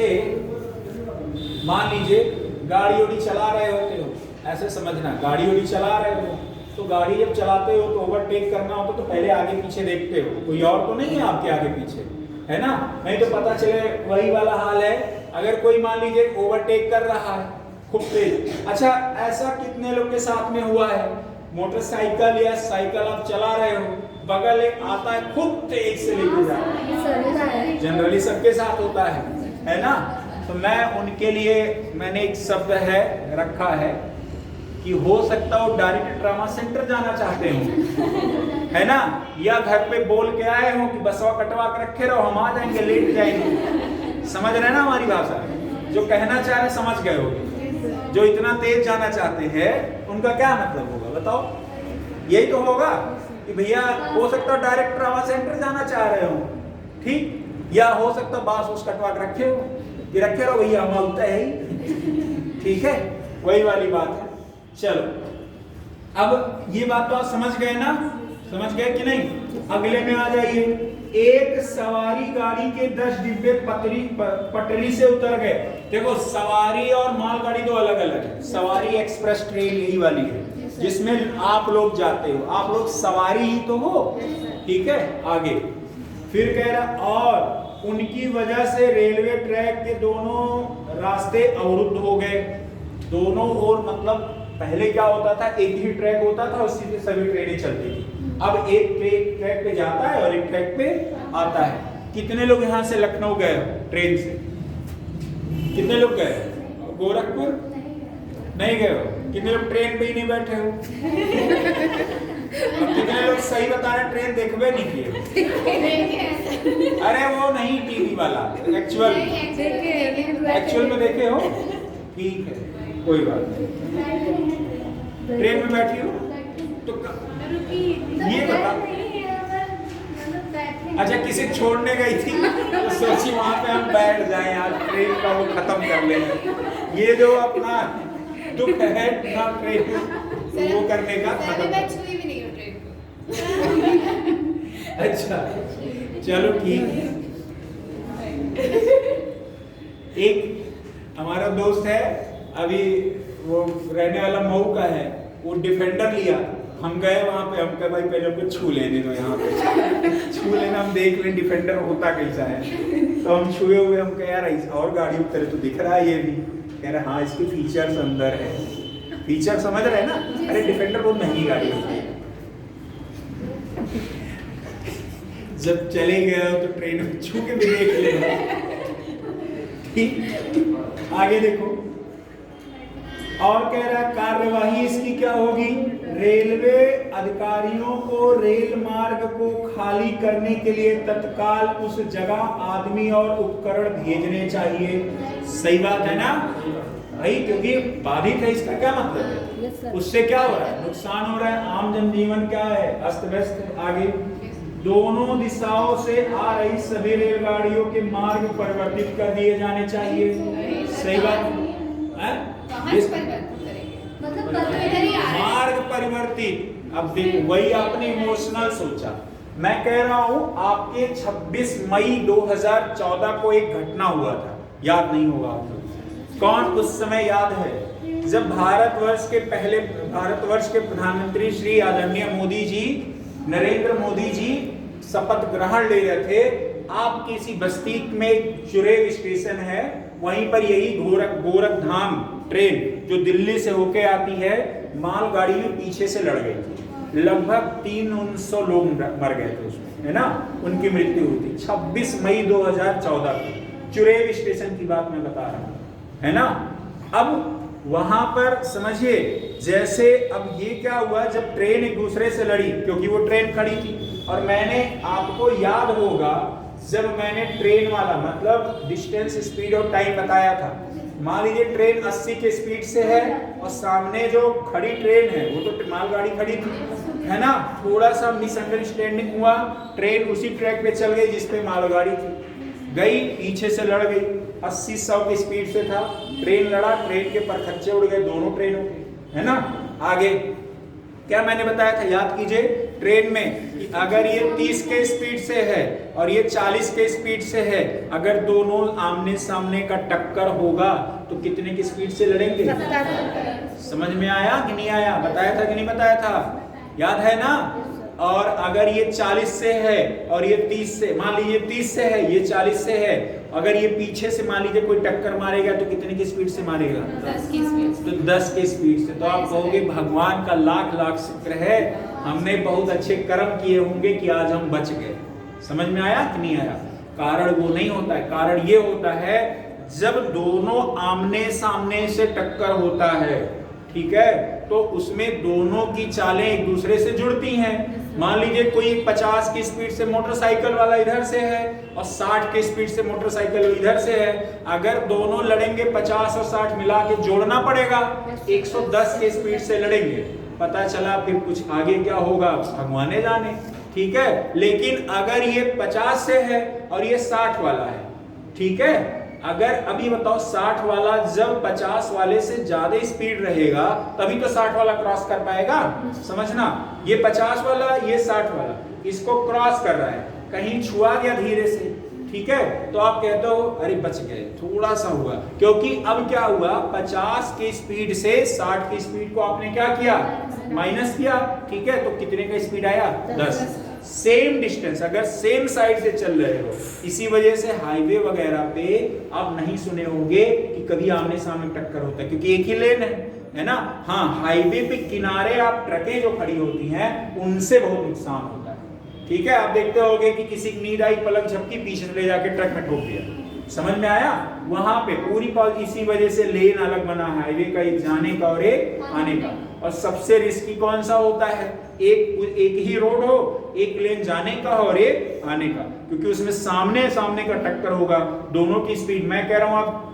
मान लीजिए गाड़ी उड़ी चला रहे होते हो, ऐसे समझना, गाड़ी उड़ी चला रहे हो तो गाड़ी जब चलाते हो तो ओवरटेक करना होता तो पहले आगे पीछे देखते हो, कोई और तो नहीं है आपके आगे पीछे, है ना। नहीं तो पता चले वही वाला हाल है, अगर कोई मान लीजिए ओवरटेक कर रहा है खूब तेज। अच्छा, ऐसा कितने लोग के साथ में हुआ है? मोटरसाइकिल या साइकिल आप चला रहे हो, बगल एक आता है खूब तेज से लेके जा रहा है, जनरली सबके साथ होता है ना। तो मैं उनके लिए मैंने एक शब्द है रखा है कि हो सकता हो डायरेक्ट ट्रॉमा सेंटर जाना चाहते हो, है ना, या घर पे बोल के आए हो कि बसवा कटवा के रखे रहो, हम आ जाएंगे, लेट जाएंगे। समझ रहे ना हमारी भाषा? जो कहना चाह रहे समझ गए होगे। जो इतना तेज जाना चाहते हैं उनका क्या मतलब होगा बताओ? यही तो होगा कि भैया हो सकता है डायरेक्ट ट्रॉमा सेंटर जाना चाह रहे हो, ठीक, या हो सकता है बांस उस कटवा के रखे हो कि रखे रहो भैया, हम होता है ही, ठीक है, वही वाली बात है। चलो अब ये बात तो आप समझ गए ना समझ गए कि नहीं? अगले में आ जाइए। एक सवारी गाड़ी के 10 डिब्बे पटरी से उतर गए। देखो सवारी और मालगाड़ी तो अलग अलग है। सवारी एक्सप्रेस ट्रेन यही वाली है जिसमें आप लोग जाते हो, आप लोग सवारी ही तो हो, ठीक है। आगे फिर कह रहा और उनकी वजह से रेलवे ट्रैक के दोनों रास्ते अवरुद्ध हो गए। दोनों ओर मतलब पहले क्या होता था, एक ही ट्रैक होता था, उसी से सभी ट्रेनें चलती थी। अब एक ट्रैक पे जाता है और एक ट्रैक पे आता है। कितने लोग यहाँ से लखनऊ गए ट्रेन से? कितने लोग गए? गोरखपुर नहीं गए हो? कितने लोग ट्रेन पे ही नहीं बैठे हो? कितने लोग सही बता रहे ट्रेन देखबे नहीं किए? अरे वो नहीं टीवी वाला, एक्चुअल में देखे हो? ठीक है, कोई बात नहीं। ट्रेन में बैठी हो तो ये बता, अच्छा किसी छोड़ने गई थी तो सोची वहां पे हम बैठ जाएं यार, ट्रेन का वो खत्म कर लें। ये जो अपना दुख है ना ट्रेन वो करने का खत्म। मैं छुई भी नहीं हूं ट्रेन को। अच्छा चलो ठीक है। एक हमारा दोस्त है अभी वो रहने वाला मऊ का है, वो डिफेंडर लिया। हम गए वहां पे, हम कहे भाई पहले हमको छू लेने दो, यहाँ पे छू लेना, हम देख लें डिफेंडर होता कैसा है। तो हम छुए हुए, हम कहे यार और गाड़ी उतरे तो दिख रहा है ये भी। कह रहे हाँ इसके फीचर्स अंदर है। फीचर समझ रहे हैं ना? अरे डिफेंडर बहुत महंगी गाड़ी होती है। जब चले गए तो ट्रेन में छू के भी देख लेना। ठीक, आगे देखो और कह रहा है कार्यवाही इसकी क्या होगी? रेलवे अधिकारियों को रेल मार्ग को खाली करने के लिए तत्काल उस जगह आदमी और उपकरण भेजने चाहिए। सही बात है ना भाई, क्योंकि बाधित है, इसका क्या मतलब है? उससे क्या हो रहा है? नुकसान हो रहा है, आम जनजीवन क्या है? अस्त व्यस्त। आगे दोनों दिशाओं से आ रही सभी रेलगाड़ियों के मार्ग परिवर्तित कर दिए जाने चाहिए। सही बात है? मार्ग परिवर्तित। अब देखो वही आपने इमोशनल सोचा। मैं कह रहा हूं आपके 26 मई 2014 को एक घटना हुआ था, याद नहीं होगा आप लोग? कौन उस समय याद है जब भारतवर्ष के प्रधानमंत्री श्री आदरणीय मोदी जी, नरेंद्र मोदी जी शपथ ग्रहण ले रहे थे। आप किसी बस्ती में चुरेव स्टेशन है, वहीं पर यही गोरखधाम ट्रेन जो दिल्ली से होके आती है, मालगाड़ी में पीछे से लड़ गई थी। लगभग 300 लोग मर गए थे उसमें, है ना? उनकी मृत्यु हुई थी 26 मई 2014 को। चुरेव स्टेशन की बात मैं बता रहा हूँ, है ना? अब वहां पर समझिए, जैसे अब ये क्या हुआ, जब ट्रेन एक दूसरे से लड़ी, क्योंकि वो ट्रेन खड़ी थी, और मैंने आपको याद होगा जब मैंने ट्रेन वाला मतलब डिस्टेंस, स्पीड और टाइम बताया था। मान लीजिए ट्रेन 80 के स्पीड से है और सामने जो खड़ी ट्रेन है वो तो मालगाड़ी खड़ी थी, है ना? थोड़ा सा मिसअंडरस्टैंडिंग हुआ, ट्रेन उसी ट्रैक पे चल गई जिसपे मालगाड़ी थी, गई पीछे से लड़ गई। 80-100 की स्पीड से था, ट्रेन लड़ा, ट्रेन के परखच्चे उड़ गए दोनों ट्रेनों के, है ना? आगे क्या मैंने बताया था, याद कीजिए। ट्रेन में कि अगर ये 30 के स्पीड से है और ये 40 के स्पीड से है, अगर दोनों आमने सामने का टक्कर होगा तो कितने की स्पीड से लड़ेंगे? समझ में आया कि नहीं आया? बताया था कि नहीं बताया था? याद है ना? और अगर ये 40 से है और ये 30 से, मान लीजिए 30 से है, ये 40 से है, अगर ये पीछे से मान लीजिए कोई टक्कर मारेगा तो कितने की स्पीड से मारेगा? 10 की स्पीड से। तो 10 के स्पीड से। तो आप कहोगे भगवान का लाख लाख शुक्र है, हमने बहुत अच्छे कर्म किए होंगे कि आज हम बच गए। समझ में आया कि नहीं आया? कारण वो नहीं होता है, कारण ये होता है जब दोनों आमने सामने से टक्कर होता है, ठीक है, तो उसमें दोनों की चालें एक दूसरे से जुड़ती हैं। मान लीजिए कोई 50 की स्पीड से मोटरसाइकिल वाला इधर से है और 60 की स्पीड से मोटरसाइकिल इधर से है, अगर दोनों लड़ेंगे 50 और 60 मिला के जोड़ना पड़ेगा, 110 के स्पीड से लड़ेंगे। पता चला फिर कुछ आगे क्या होगा भगवान जाने, ठीक है। लेकिन अगर ये 50 से है और ये 60 वाला है, ठीक है, अगर अभी बताओ 60 वाला जब 50 वाले से ज्यादा स्पीड रहेगा तभी तो 60 वाला क्रॉस कर पाएगा। समझना, ये 50 वाला ये 60 वाला इसको क्रॉस कर रहा है, कहीं छुआ गया धीरे से, ठीक है, तो आप कहते हो अरे बच गए, थोड़ा सा हुआ, क्योंकि अब क्या हुआ 50 की स्पीड से 60 की स्पीड को आपने क्या किया, माइनस किया, ठीक है, तो कितने का स्पीड आया 10। सेम डिस्टेंस, अगर सेम साइड से चल रहे हो, इसी वजह से हाईवे वगैरह पे आप नहीं सुने होंगे कि कभी आमने सामने टक्कर होता है, क्योंकि एक ही लेन है ना। हाँ, हाईवे पे किनारे आप ट्रकें जो खड़ी होती हैं उनसे बहुत नुकसान होता है, ठीक है। आप देखते होंगे कि किसी की नींद आई, पलक झपकी, पीछे से ले जाके ट्रक में ठोक दिया, समझ में आया। वहां पे पूरी इसी वजह से लेन अलग बना है हाईवे का, एक जाने का और एक आने का। और सबसे रिस्की कौन सा होता है, एक ही रोड हो, एक लेन जाने का और एक आने का, क्योंकि उसमें सामने सामने का टक्कर होगा, दोनों की स्पीड। मैं कह रहा हूं आप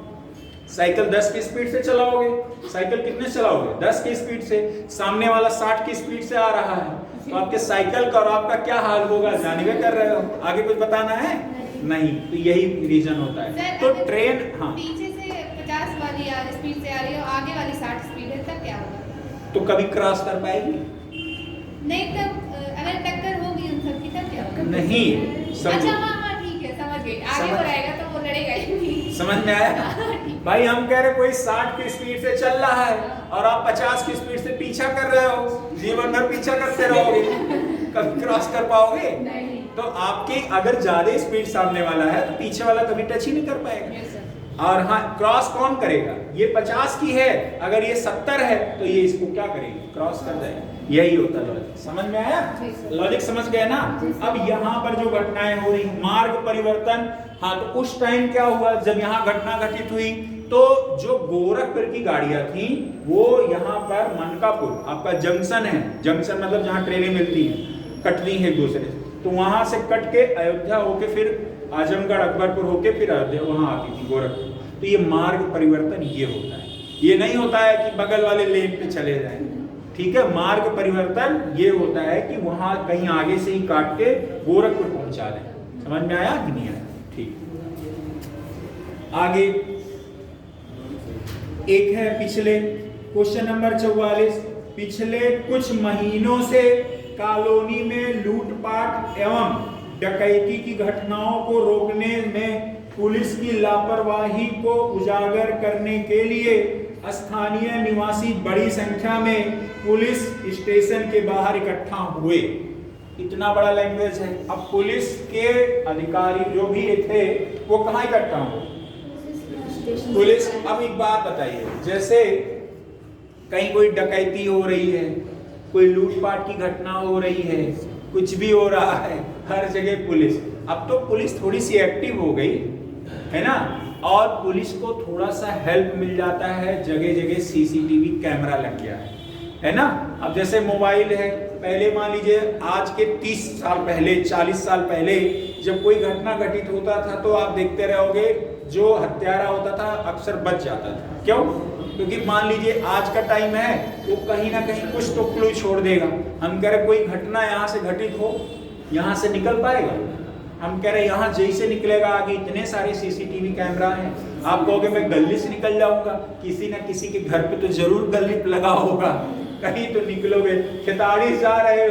साइकिल 10 की स्पीड से चलाओगे, साइकिल कितने चलाओगे 10 की स्पीड से, सामने वाला 60 की स्पीड से आ रहा है, तो आपके साइकिल का और आपका क्या हाल होगा, जानवे कर रहे हो। आगे कुछ बताना है नहीं, तो यही रीजन होता है। तो ट्रेन, हाँ, पीछे से 50 वाली स्पीड से आ रही है और आगे वाली 60 स्पीड है, तब क्या होगा? तो कभी क्रॉस कर पाएगी नहीं, तब अगर टक्कर होगी उन सबकी तब क्या होगा? नहीं। अच्छा, हाँ ठीक है, समझ गई। आगे वो रहेगा तो वो लड़ेगा ही नहीं। समझ में आया भाई। हम कह रहे कोई 60 की स्पीड से चल रहा है और आप 50 की स्पीड से पीछा कर रहे हो, जीवन भर पीछा करते रहोगे, कभी क्रॉस कर पाओगे नहीं। तो आपकी अगर ज्यादा स्पीड सामने वाला है तो पीछे वाला कभी टच ही नहीं कर पाएगा। और हाँ, क्रॉस कौन करेगा, ये 50 की है, अगर ये 70 है तो ये इसको क्या करेगी, क्रॉस कर जाएगा। यही होता है लॉजिक, समझ में आया, लॉजिक समझ गए ना। अब यहाँ पर जो घटनाएं हो रही, मार्ग परिवर्तन, हाँ, तो उस टाइम क्या हुआ जब यहाँ घटना घटित हुई, तो जो गोरखपुर की गाड़ियां थी वो यहाँ पर मनकापुर, आपका जंक्शन है, जंक्शन मतलब जहाँ ट्रेनें मिलती हैं, कटती हैं एक दूसरे से, तो वहां से कट के अयोध्या होके फिर आजमगढ़ अकबरपुर होके फिर अयोध्या वहां आती थी गोरखपुर। तो ये मार्ग परिवर्तन ये होता है, ये नहीं होता है कि बगल वाले लेन पे चले जाएं, ठीक है। मार्ग परिवर्तन ये होता है कि वहां कहीं आगे से ही काट के गोरखपुर पहुंचा दें। समझ में आया कि नहीं आया, ठीक। आगे एक है पिछले क्वेश्चन नंबर 44, पिछले कुछ महीनों से कॉलोनी में लूटपाट एवं डकैती की घटनाओं को रोकने में पुलिस की लापरवाही को उजागर करने के लिए स्थानीय निवासी बड़ी संख्या में पुलिस स्टेशन के बाहर इकट्ठा हुए। इतना बड़ा लैंग्वेज है। अब पुलिस के अधिकारी जो भी थे वो कहाँ इकट्ठा हुए, पुलिस। अब एक बात बताइए, जैसे कहीं कोई डकैती हो रही है, कोई लूटपाट की घटना हो रही है, कुछ भी हो रहा है, हर जगह पुलिस। अब तो पुलिस थोड़ी सी एक्टिव हो गई है ना, और पुलिस को थोड़ा सा हेल्प मिल जाता है, जगह जगह सीसीटीवी कैमरा लग गया है ना। अब जैसे मोबाइल है, पहले मान लीजिए आज के 30 साल पहले, 40 साल पहले जब कोई घटना घटित होता था तो आप देखते रहोगे जो हत्यारा होता था अक्सर बच जाता था। क्यों? क्योंकि मान लीजिए आज का टाइम है, वो कहीं ना कहीं कुछ तो क्लू छोड़ देगा। हम कह रहे कोई घटना यहाँ से घटित हो, यहाँ से निकल पाएगा, हम कह रहे यहाँ जैसे निकलेगा आगे इतने सारे सीसीटीवी कैमरा हैं। आप कहोगे मैं गली से निकल जाऊंगा, किसी ना किसी के घर पे तो जरूर गली लगा होगा, कहीं तो निकलोगे। खेताड़ी जा रहे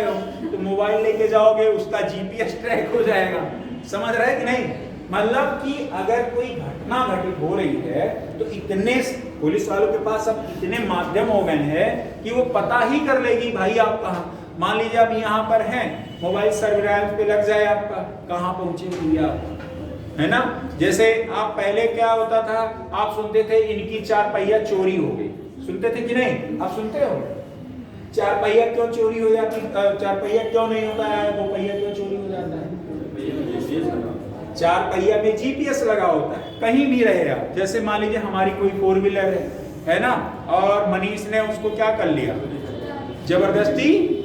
हो तो मोबाइल लेके जाओगे, उसका जीपीएस ट्रैक हो जाएगा। समझ रहे कि नहीं? मतलब कि अगर कोई घटना घटित हो रही है तो इतने पुलिस वालों के पास अब इतने माध्यम हो गए हैं कि वो पता ही कर लेगी भाई आप कहाँ। मान लीजिए आप यहाँ पर हैं, मोबाइल सर्विलांस पे लग जाए आपका, कहाँ पहुंचे हुए आप, है ना। जैसे आप पहले क्या होता था, आप सुनते थे इनकी 4 पहिया चोरी हो गई, सुनते थे कि नहीं? आप सुनते हो 4 पहिया क्यों चोरी हो जाती, 4 पहिया क्यों नहीं होता है, 2 पहिया क्यों चोरी हो जाता है? 4 पहिया में जीपीएस लगा होता है, कहीं भी रहे आप। जैसे मान लीजिए हमारी कोई 4 व्हीलर है ना, और मनीष ने उसको क्या कर लिया, जबरदस्ती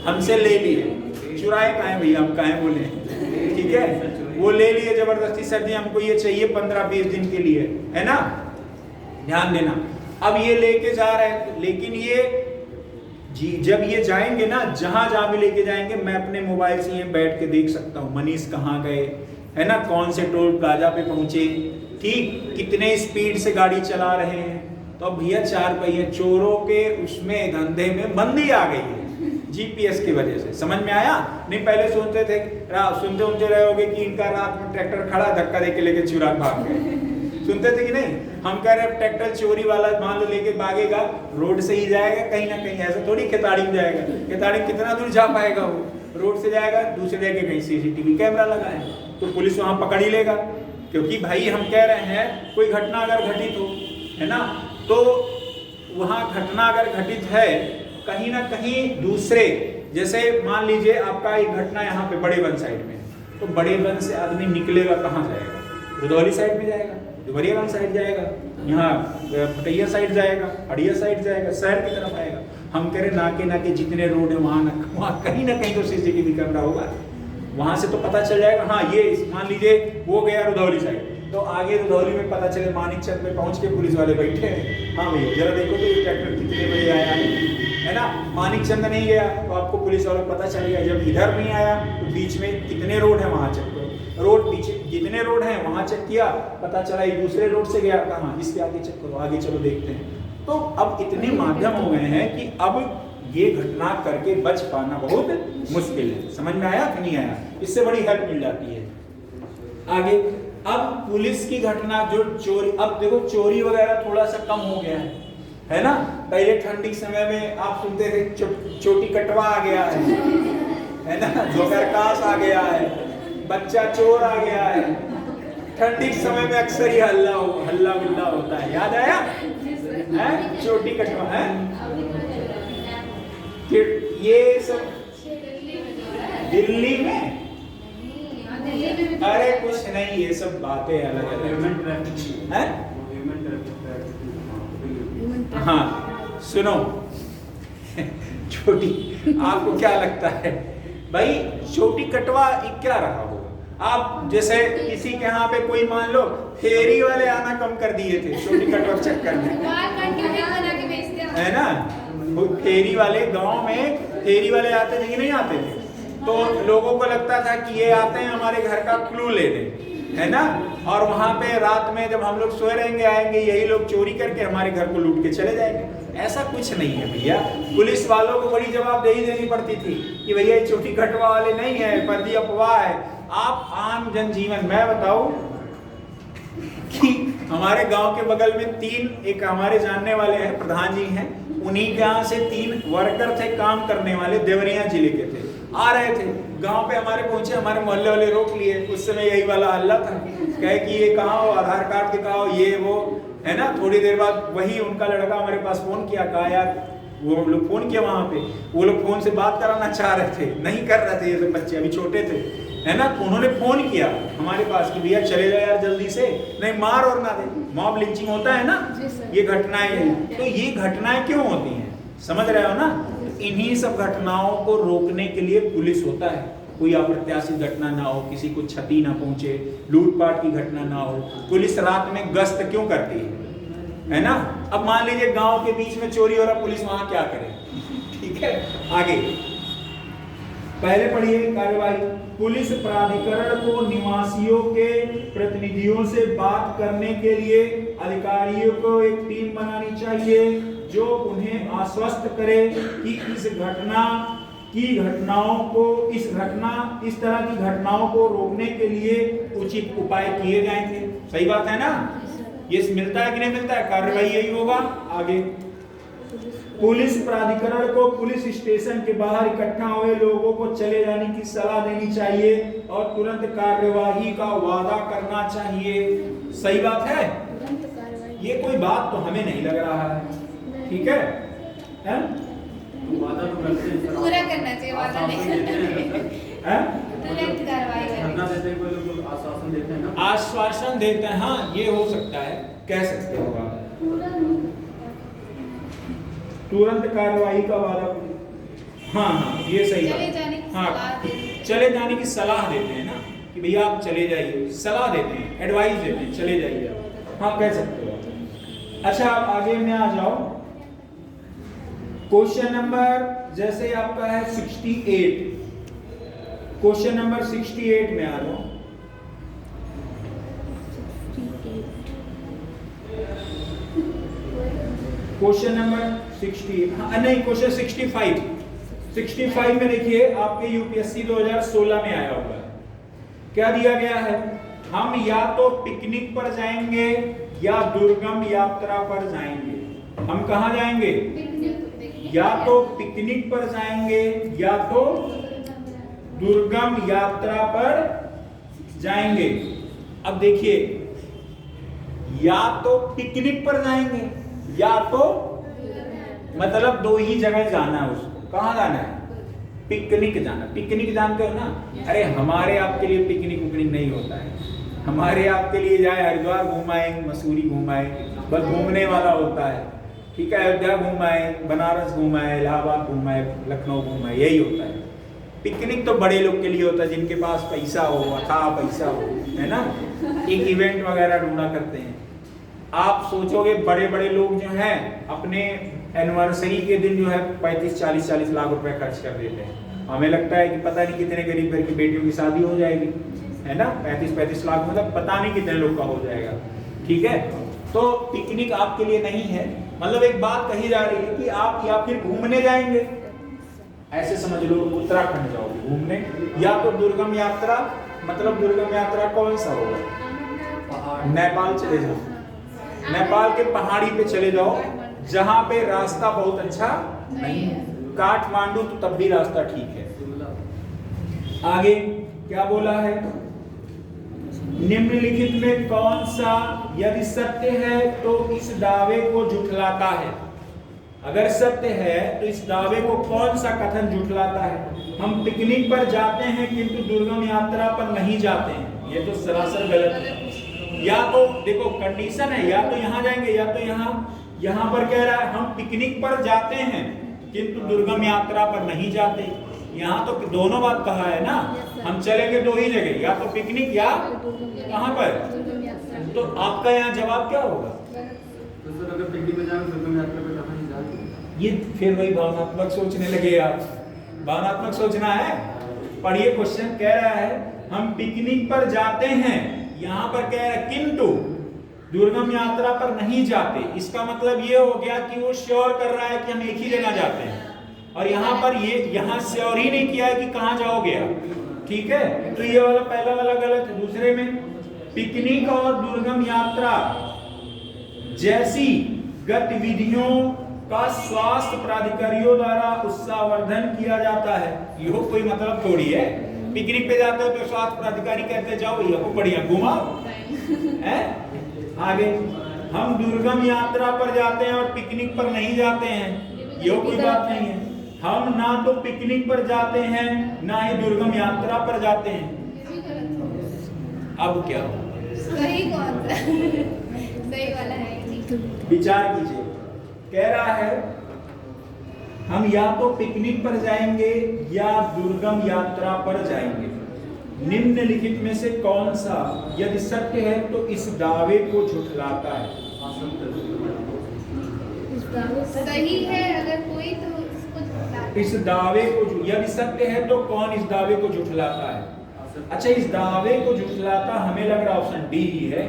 हमसे ले लिए, चुराए कहाँ भैया, हम कहाँ बोले, ठीक है, वो ले लिए जबरदस्ती, सर जी हमको ये चाहिए 15-20 दिन के लिए, है ना, ध्यान देना। अब ये लेके जा रहे हैं, लेकिन ये जब ये जाएंगे ना, जहां भी लेके जाएंगे, मैं अपने मोबाइल से ये बैठ के देख सकता हूँ मनीष कहाँ गए, है ना, कौन से टोल प्लाजा पे पहुंचे, ठीक, कितने स्पीड से गाड़ी चला रहे हैं। तो अब भैया 4 पहिए चोरों के उसमें धंधे में मंदी आ गई है जीपीएस की वजह से। समझ में आया? नहीं पहले सुनते थे, सुनते रहे होगे कि इनका रात में ट्रैक्टर खड़ा धक्का देके लेके चुरा भाग गए। सुनते थे कि नहीं? हम कह रहे हैं ट्रैक्टर चोरी वाला मान लो लेके भागेगा, रोड से ही जाएगा कहीं ना कहीं, ऐसा थोड़ी खेताड़ी में जाएगा। खेताड़ी में कितना दूर जा पाएगा वो? रोड से जाएगा, दूसरे जगह कहीं सीसीटीवी कैमरा लगा है तो पुलिस वहां पकड़ ही लेगा। क्योंकि भाई हम कह रहे हैं कोई घटना अगर घटित हो, है ना, तो वहां घटना अगर घटित है कहीं ना कहीं दूसरे, जैसे मान लीजिए आपका एक घटना यहाँ पे बड़े वन साइड में, तो बड़े वन से आदमी निकलेगा कहाँ जाएगा? रुदौली साइड में जाएगा, डुमरिया वन साइड जाएगा, यहाँ फटैया साइड जाएगा, अड़िया साइड जाएगा, शहर की तरफ आएगा। हम कह रहे नाके जितने रोड है वहाँ कहीं ना कहीं तो सीसीटीवी कैमरा होगा, वहां से तो पता चल जाएगा। हाँ, ये मान लीजिए वो गया रुदौली साइड, तो आगे रुदौली में पता चले मानिकचंद में पहुंच के पुलिस वाले बैठे हैं, हाँ भैया जरा देखो तो ये ट्रैक्टर कितने बजे आया है ना। मानिकचंद नहीं गया तो आपको पुलिस वालों को पता चल गया, जब इधर नहीं आया तो बीच में कितने रोड है वहां चेक करो, रोड पीछे जितने रोड हैं वहां चेक किया, पता चला ये दूसरे रोड से गया, कहाँ, इसके आगे चेक करो, आगे चलो देखते हैं। तो अब इतने माध्यम हो गए हैं कि अब ये घटना करके बच पाना बहुत मुश्किल है। समझ में आया कि नहीं आया? इससे बड़ी हेल्प मिल जाती है आगे। अब पुलिस की घटना जो चोरी, अब देखो चोरी वगैरह थोड़ा सा कम हो गया है ना। पहले ठंडी समय में आप सुनते थे चोटी कटवा आ गया है ना, जोगरकास आ गया है, बच्चा चोर आ गया है। ठंडी समय में अक्सर ही हल्ला गुल्ला होता है, याद आया है? चोटी कटवा है ये सब दिल्ली में, अरे कुछ नहीं, ये सब बातें अलग है। हाँ सुनो छोटी, आपको क्या लगता है भाई चोटी कटवा क्या रहा होगा? आप जैसे किसी के यहाँ पे कोई मान लो फेरी वाले आना कम कर दिए थे चोटी कटवा चक्कर में, है ना। फेरी वाले गांव में फेरी वाले आते थे कि नहीं आते थे, तो लोगों को लगता था कि ये आते हैं हमारे घर का क्लू लेने, है ना, और वहां पे रात में जब हम लोग सोए रहेंगे आएंगे यही लोग चोरी करके हमारे घर को लूट के चले जाएंगे। ऐसा कुछ नहीं है भैया, पुलिस वालों को बड़ी जवाबदेही देनी पड़ती थी कि भैया ये चोटी कटवा वाले नहीं है, फर्जी अफवाह है। आप आम जनजीवन, मैं बताऊं कि हमारे गांव के बगल में एक हमारे जानने वाले हैं, प्रधान जी हैं, उन्हीं के यहाँ से 3 वर्कर थे काम करने वाले, देवरिया जिले के थे, आ रहे थे गांव पे हमारे पहुंचे, हमारे मोहल्ले वाले रोक लिए। उस समय यही वाला हल्ला था, कहे कि ये कहाँ हो, आधार कार्ड दिखाओ, ये वो, है ना। थोड़ी देर बाद वही उनका लड़का हमारे पास फोन किया, कहा यार वो लोग फोन किया वहां पे, वो लोग फोन से बात कराना चाह रहे थे, नहीं कर रहे थे, ये सब बच्चे अभी छोटे थे, है ना। उन्होंने फोन किया हमारे पास कि भैया चले जाओ यार जल्दी से, नहीं मार और ना दे, मॉब लिंचिंग होता है ना, ये घटनाएं हैं। तो ये घटनाएं क्यों होती हैं, समझ रहे हो ना। इन्हीं सब घटनाओं को रोकने के लिए पुलिस होता है, कोई अप्रत्याशित घटना ना हो, किसी को क्षति ना पहुंचे, लूटपाट की घटना ना हो। पुलिस रात में गश्त क्यों करती है ना। अब मान लीजिए गांव के बीच में चोरी हो रहा, पुलिस वहां क्या करे? ठीक है, आगे पहले पढ़िए कार्यवाही। पुलिस प्राधिकरण को निवासियों के प्रतिनिधियों से बात करने के लिए अधिकारियों को एक टीम बनानी चाहिए जो उन्हें आश्वस्त करे कि इस तरह की घटनाओं को रोकने के लिए उचित उपाय किए जाएंगे। सही बात है ना, ये मिलता है कि नहीं मिलता है? कार्यवाही यही होगा। आगे पुलिस प्राधिकरण को पुलिस स्टेशन के बाहर इकट्ठा हुए लोगों को चले जाने की सलाह देनी चाहिए और तुरंत कार्यवाही का वादा करना चाहिए। सही बात है, ये कोई बात तो हमें नहीं लग रहा है, ठीक है? वादा तो करते हैं, पूरा करना चाहिए, वादा नहीं करना, तुरंत कार्रवाई करना देते हैं, कोई लोग आश्वासन देते हैं ना, आश्वासन देते हैं। हाँ ये हो सकता है, कह सकते हो आप, तुरंत कार्रवाई का वादा। हाँ ये सही चले है। जाने की हाँ सलाह देते, चले जाने की सलाह देते हैं ना, कि भैया आप चले जाइए, सलाह देते हैं, एडवाइस देते हैं, चले जाइए आप। हाँ कह सकते हो। अच्छा आप आगे में आ जाओ, क्वेश्चन नंबर जैसे आपका है 68, क्वेश्चन नंबर 68 में आ जाओ। क्वेश्चन नंबर 60, हाँ नहीं क्वेश्चन 65 में देखिए आपके यूपीएससी 2016 में आया हुआ है। क्या दिया गया है? हम या तो पिकनिक पर जाएंगे या दुर्गम यात्रा पर जाएंगे। हम कहाँ जाएंगे? या तो पिकनिक पर जाएंगे या तो दुर्गम यात्रा पर जाएंगे। अब देखिए, या तो पिकनिक पर जाएंगे या तो मतलब दो ही जगह जाना है उसको। कहाँ जाना है? पिकनिक जाना। पिकनिक जानते हो ना? अरे हमारे आपके लिए पिकनिक उकनिक नहीं होता है। हमारे आपके लिए जाए हरिद्वार घुमाए, मसूरी घुमाए, बस घूमने वाला होता है। ठीक है, अयोध्या घुमाए, बनारस घुमाए, इलाहाबाद घुमाए, लखनऊ घुमाए, यही होता है। पिकनिक तो बड़े लोग के लिए होता है जिनके पास पैसा हो, अथाह पैसा हो, है ना, एक इवेंट वगैरह ढूंढा करते हैं। आप सोचोगे बड़े बड़े लोग जो हैं अपने एनिवर्सरी के दिन जो है 35-40 लाख रुपए खर्च कर देते हैं। हमें लगता है कि पता नहीं कितने गरीब घर की बेटियों की शादी हो जाएगी, है ना, 35-35 लाख मतलब पता नहीं कितने लोग का हो जाएगा। ठीक है, तो पिकनिक आपके लिए नहीं है। मतलब एक बात कही जा रही है कि आप या फिर घूमने जाएंगे, ऐसे समझ लो उत्तराखंड जाओगे घूमने, या तो दुर्गम यात्रा। मतलब दुर्गम यात्रा कौन सा होगा? नेपाल चले जाओ, नेपाल के पहाड़ी पे चले जाओ जहां पे रास्ता बहुत अच्छा नहीं है। काठमांडू तो तब भी रास्ता ठीक है। आगे क्या बोला है? निम्नलिखित में कौन सा यदि सत्य है तो इस दावे को झुठलाता है? अगर सत्य है तो इस दावे को कौन सा कथन झुठलाता है? हम पिकनिक पर जाते हैं किंतु दुर्गम यात्रा पर नहीं जाते हैं, ये तो सरासर गलत है। या तो देखो कंडीशन है, या तो यहाँ जाएंगे या तो यहाँ पर कह रहा है हम पिकनिक पर जाते हैं किंतु दुर्गम यात्रा पर नहीं जाते। यहाँ तो दोनों बात कहा है ना, हम चलेंगे दो ही जगह, या तो पिकनिक या कहाँ पर। तो आपका यहाँ जवाब क्या होगा? तो सर अगर पिकनिक में जाएंगे दुर्गम यात्रा पर कहाँ नहीं जाएंगे? ये फिर वही भावनात्मक सोचने लगे आप। भावनात्मक सोचना है। पढ़िए क्वेश्चन कह रहा है हम पिकनिक पर जाते हैं, यहाँ पर कह रहा है किंतु दुर्गम यात्रा पर नहीं जाते। इसका मतलब ये हो गया कि वो श्योर कर रहा है कि हम एक ही जगह जाते हैं, और यहाँ पर ये यहाँ श्योर ही नहीं किया है कि कहाँ जाओगे आप। ठीक है, तो ये वाला पहला वाला गलत है। दूसरे में पिकनिक और दुर्गम यात्रा जैसी गतिविधियों का स्वास्थ्य प्राधिकारियों द्वारा उत्साहवर्धन किया जाता है। यह कोई मतलब थोड़ी है, पिकनिक पे जाते हो तो स्वास्थ्य प्राधिकारी कहते जाओ ये बढ़िया घुमाओ है। आगे हम दुर्गम यात्रा पर जाते हैं और पिकनिक पर नहीं जाते हैं, ये कोई बात नहीं है। हम ना तो पिकनिक पर जाते हैं ना ही दुर्गम यात्रा पर जाते हैं। अब क्या सही कौन सा? सही वाला है विचार कीजिए। कह रहा है हम या तो पिकनिक पर जाएंगे या दुर्गम यात्रा पर जाएंगे। निम्नलिखित में से कौन सा यदि सत्य है तो इस दावे को झुठलाता है? सही है अगर कोई तो इसको झुठलाता है। इस दावे को यदि सत्य है तो कौन इस दावे को झुठलाता है? अच्छा, इस दावे को झुठलाता हमें लग रहा ऑप्शन डी ही है।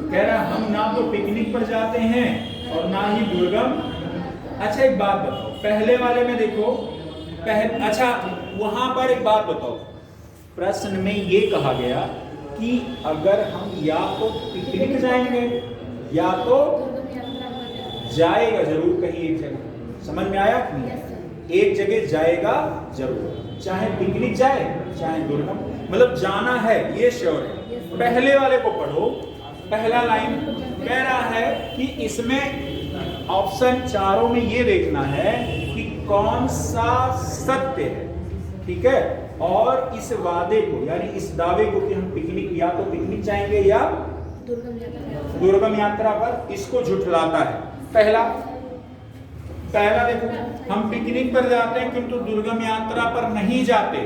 कह रहा हम ना तो पिकनिक पर जाते हैं और ना ही दुर्गम। अच्छा एक बात बताओ, पहले वाले में देखो अच्छा वहां पर एक बात बताओ, प्रश्न में ये कहा गया कि अगर हम या तो पिकनिक जाएंगे या तो जाएगा जरूर कहीं एक जगह। समझ में आया कि नहीं? एक जगह जाएगा जरूर, चाहे पिकनिक जाए चाहे दुर्गम, मतलब जाना है ये श्योर है। पहले वाले को पढ़ो, पहला लाइन कह रहा है कि इसमें ऑप्शन चारों में ये देखना है कि कौन सा सत्य है। ठीक है, और इस वादे को यानी इस दावे को कि हम पिकनिक या तो पिकनिक जाएंगे या दुर्गम यात्रा पर, इसको झुठलाता है। पहला देखो हम पिकनिक पर जाते हैं किंतु दुर्गम यात्रा पर नहीं जाते।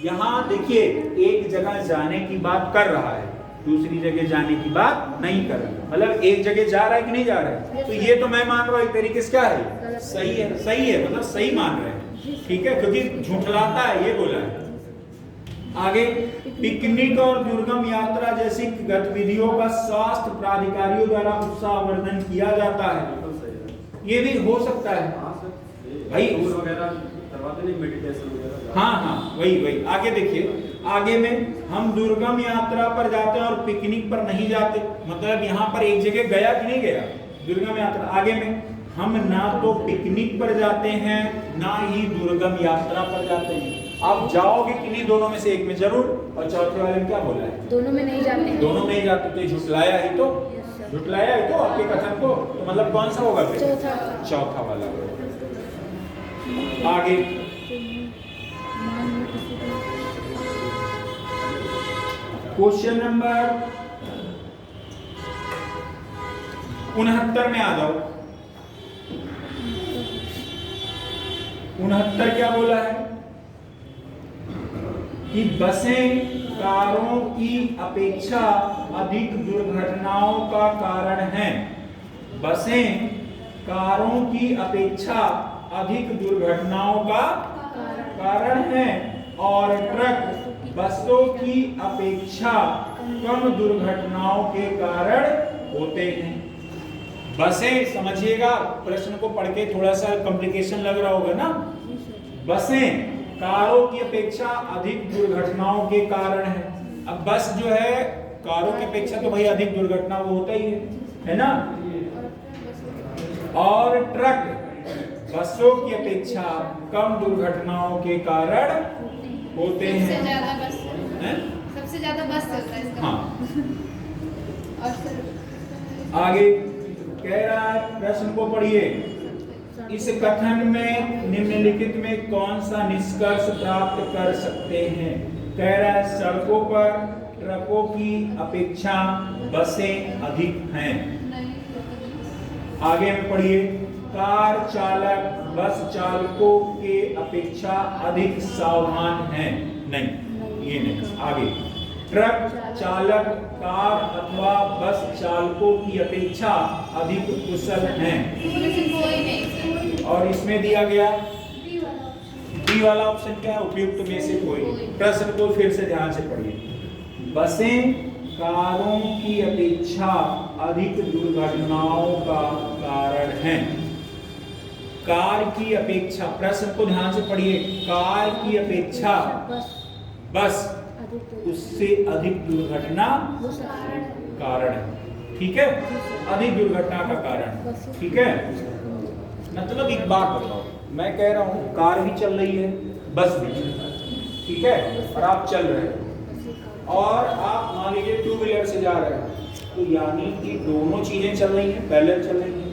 यहाँ देखिए एक जगह जाने की बात कर रहा है, दूसरी जगह जाने की बात नहीं कर रहा। मतलब एक जगह जा रहा है कि नहीं जा रहा है, तो ये तो मैं मान रहा हूँ एक तरीके से क्या है, सही है। सही है मतलब सही मान रहे हैं। ठीक है, क्योंकि झुठलाता है ये बोला है। आगे पिकनिक और दुर्गम यात्रा जैसी गतिविधियों का स्वास्थ्य प्राधिकारियों द्वारा उत्साहवर्धन किया जाता है। ये भी हो सकता है हाँ सर भाई। टूर वगैरह करवाते नहीं, मेडिटेशन वगैरह। हाँ हाँ वही आगे देखिए, आगे में हम दुर्गम यात्रा पर जाते हैं और पिकनिक पर नहीं जाते, मतलब यहाँ पर एक जगह गया कि नहीं गया दुर्गम यात्रा। आगे में हम ना तो पिकनिक पर जाते हैं ना ही दुर्गम यात्रा पर जाते हैं। आप जाओगे कि नहीं दोनों में से एक में जरूर। और चौथे वाले में क्या बोला है, दोनों में नहीं जाते हैं। दोनों में ही जाते, तो झुटलाया ही तो, Yes, sir. झुटलाया ही तो आपके कथन को। तो मतलब कौन सा होगा फिर, चौथा। चौथा वाला। आगे क्वेश्चन नंबर 69 में आ जाओ। 69 क्या बोला है कि बसें कारों की अपेक्षा अधिक दुर्घटनाओं का कारण हैं। बसें कारों की अपेक्षा अधिक दुर्घटनाओं का कारण हैं और ट्रक बसों की अपेक्षा कम दुर्घटनाओं के कारण होते हैं। बसें समझिएगा, प्रश्न को पढ़ के थोड़ा सा कॉम्प्लिकेशन लग रहा होगा ना। बसें कारों की अपेक्षा अधिक दुर्घटनाओं के कारण है। अब बस जो है कारों की अपेक्षा तो भाई अधिक दुर्घटना वो होता ही है ना। और ट्रक बसों की अपेक्षा कम दुर्घटनाओं के कारण होते सबसे हैं। ज्यादा बस, हैं? सबसे ज्यादा बस चलता है इसका। हाँ और सर आगे कह रहा है, प्रश्न को पढ़िए। इस कथन में निम्नलिखित में कौन सा निष्कर्ष प्राप्त कर सकते हैं। कह रहा है सड़कों पर ट्रकों की अपेक्षा बसें अधिक हैं। आगे में पढ़िए, कार चालक बस चालकों के अपेक्षा अधिक सावधान हैं। नहीं, ये नहीं। आगे, ट्रक चालक कार अथवा बस चालकों की अपेक्षा अधिक कुशल हैं। कोई नहीं। और इसमें दिया गया डी वाला ऑप्शन क्या है, उपयुक्त में से कोई। प्रश्न को फिर से ध्यान से पढ़िए। बसें कारों की अपेक्षा अधिक दुर्घटनाओं का कारण हैं। कार की अपेक्षा, प्रश्न को ध्यान से पढ़िए, कार की अपेक्षा बस उससे अधिक दुर्घटना कारण है। ठीक है, अधिक दुर्घटना का कारण। ठीक है, मतलब एक बात बताओ, मैं कह रहा हूँ कार भी चल रही है बस भी चल रही है, ठीक है, और आप चल रहे हो और आप मान लीजिए टू व्हीलर से जा रहे हो, तो यानी कि दोनों चीजें चल रही हैं, पैरेलल चल रही हैं।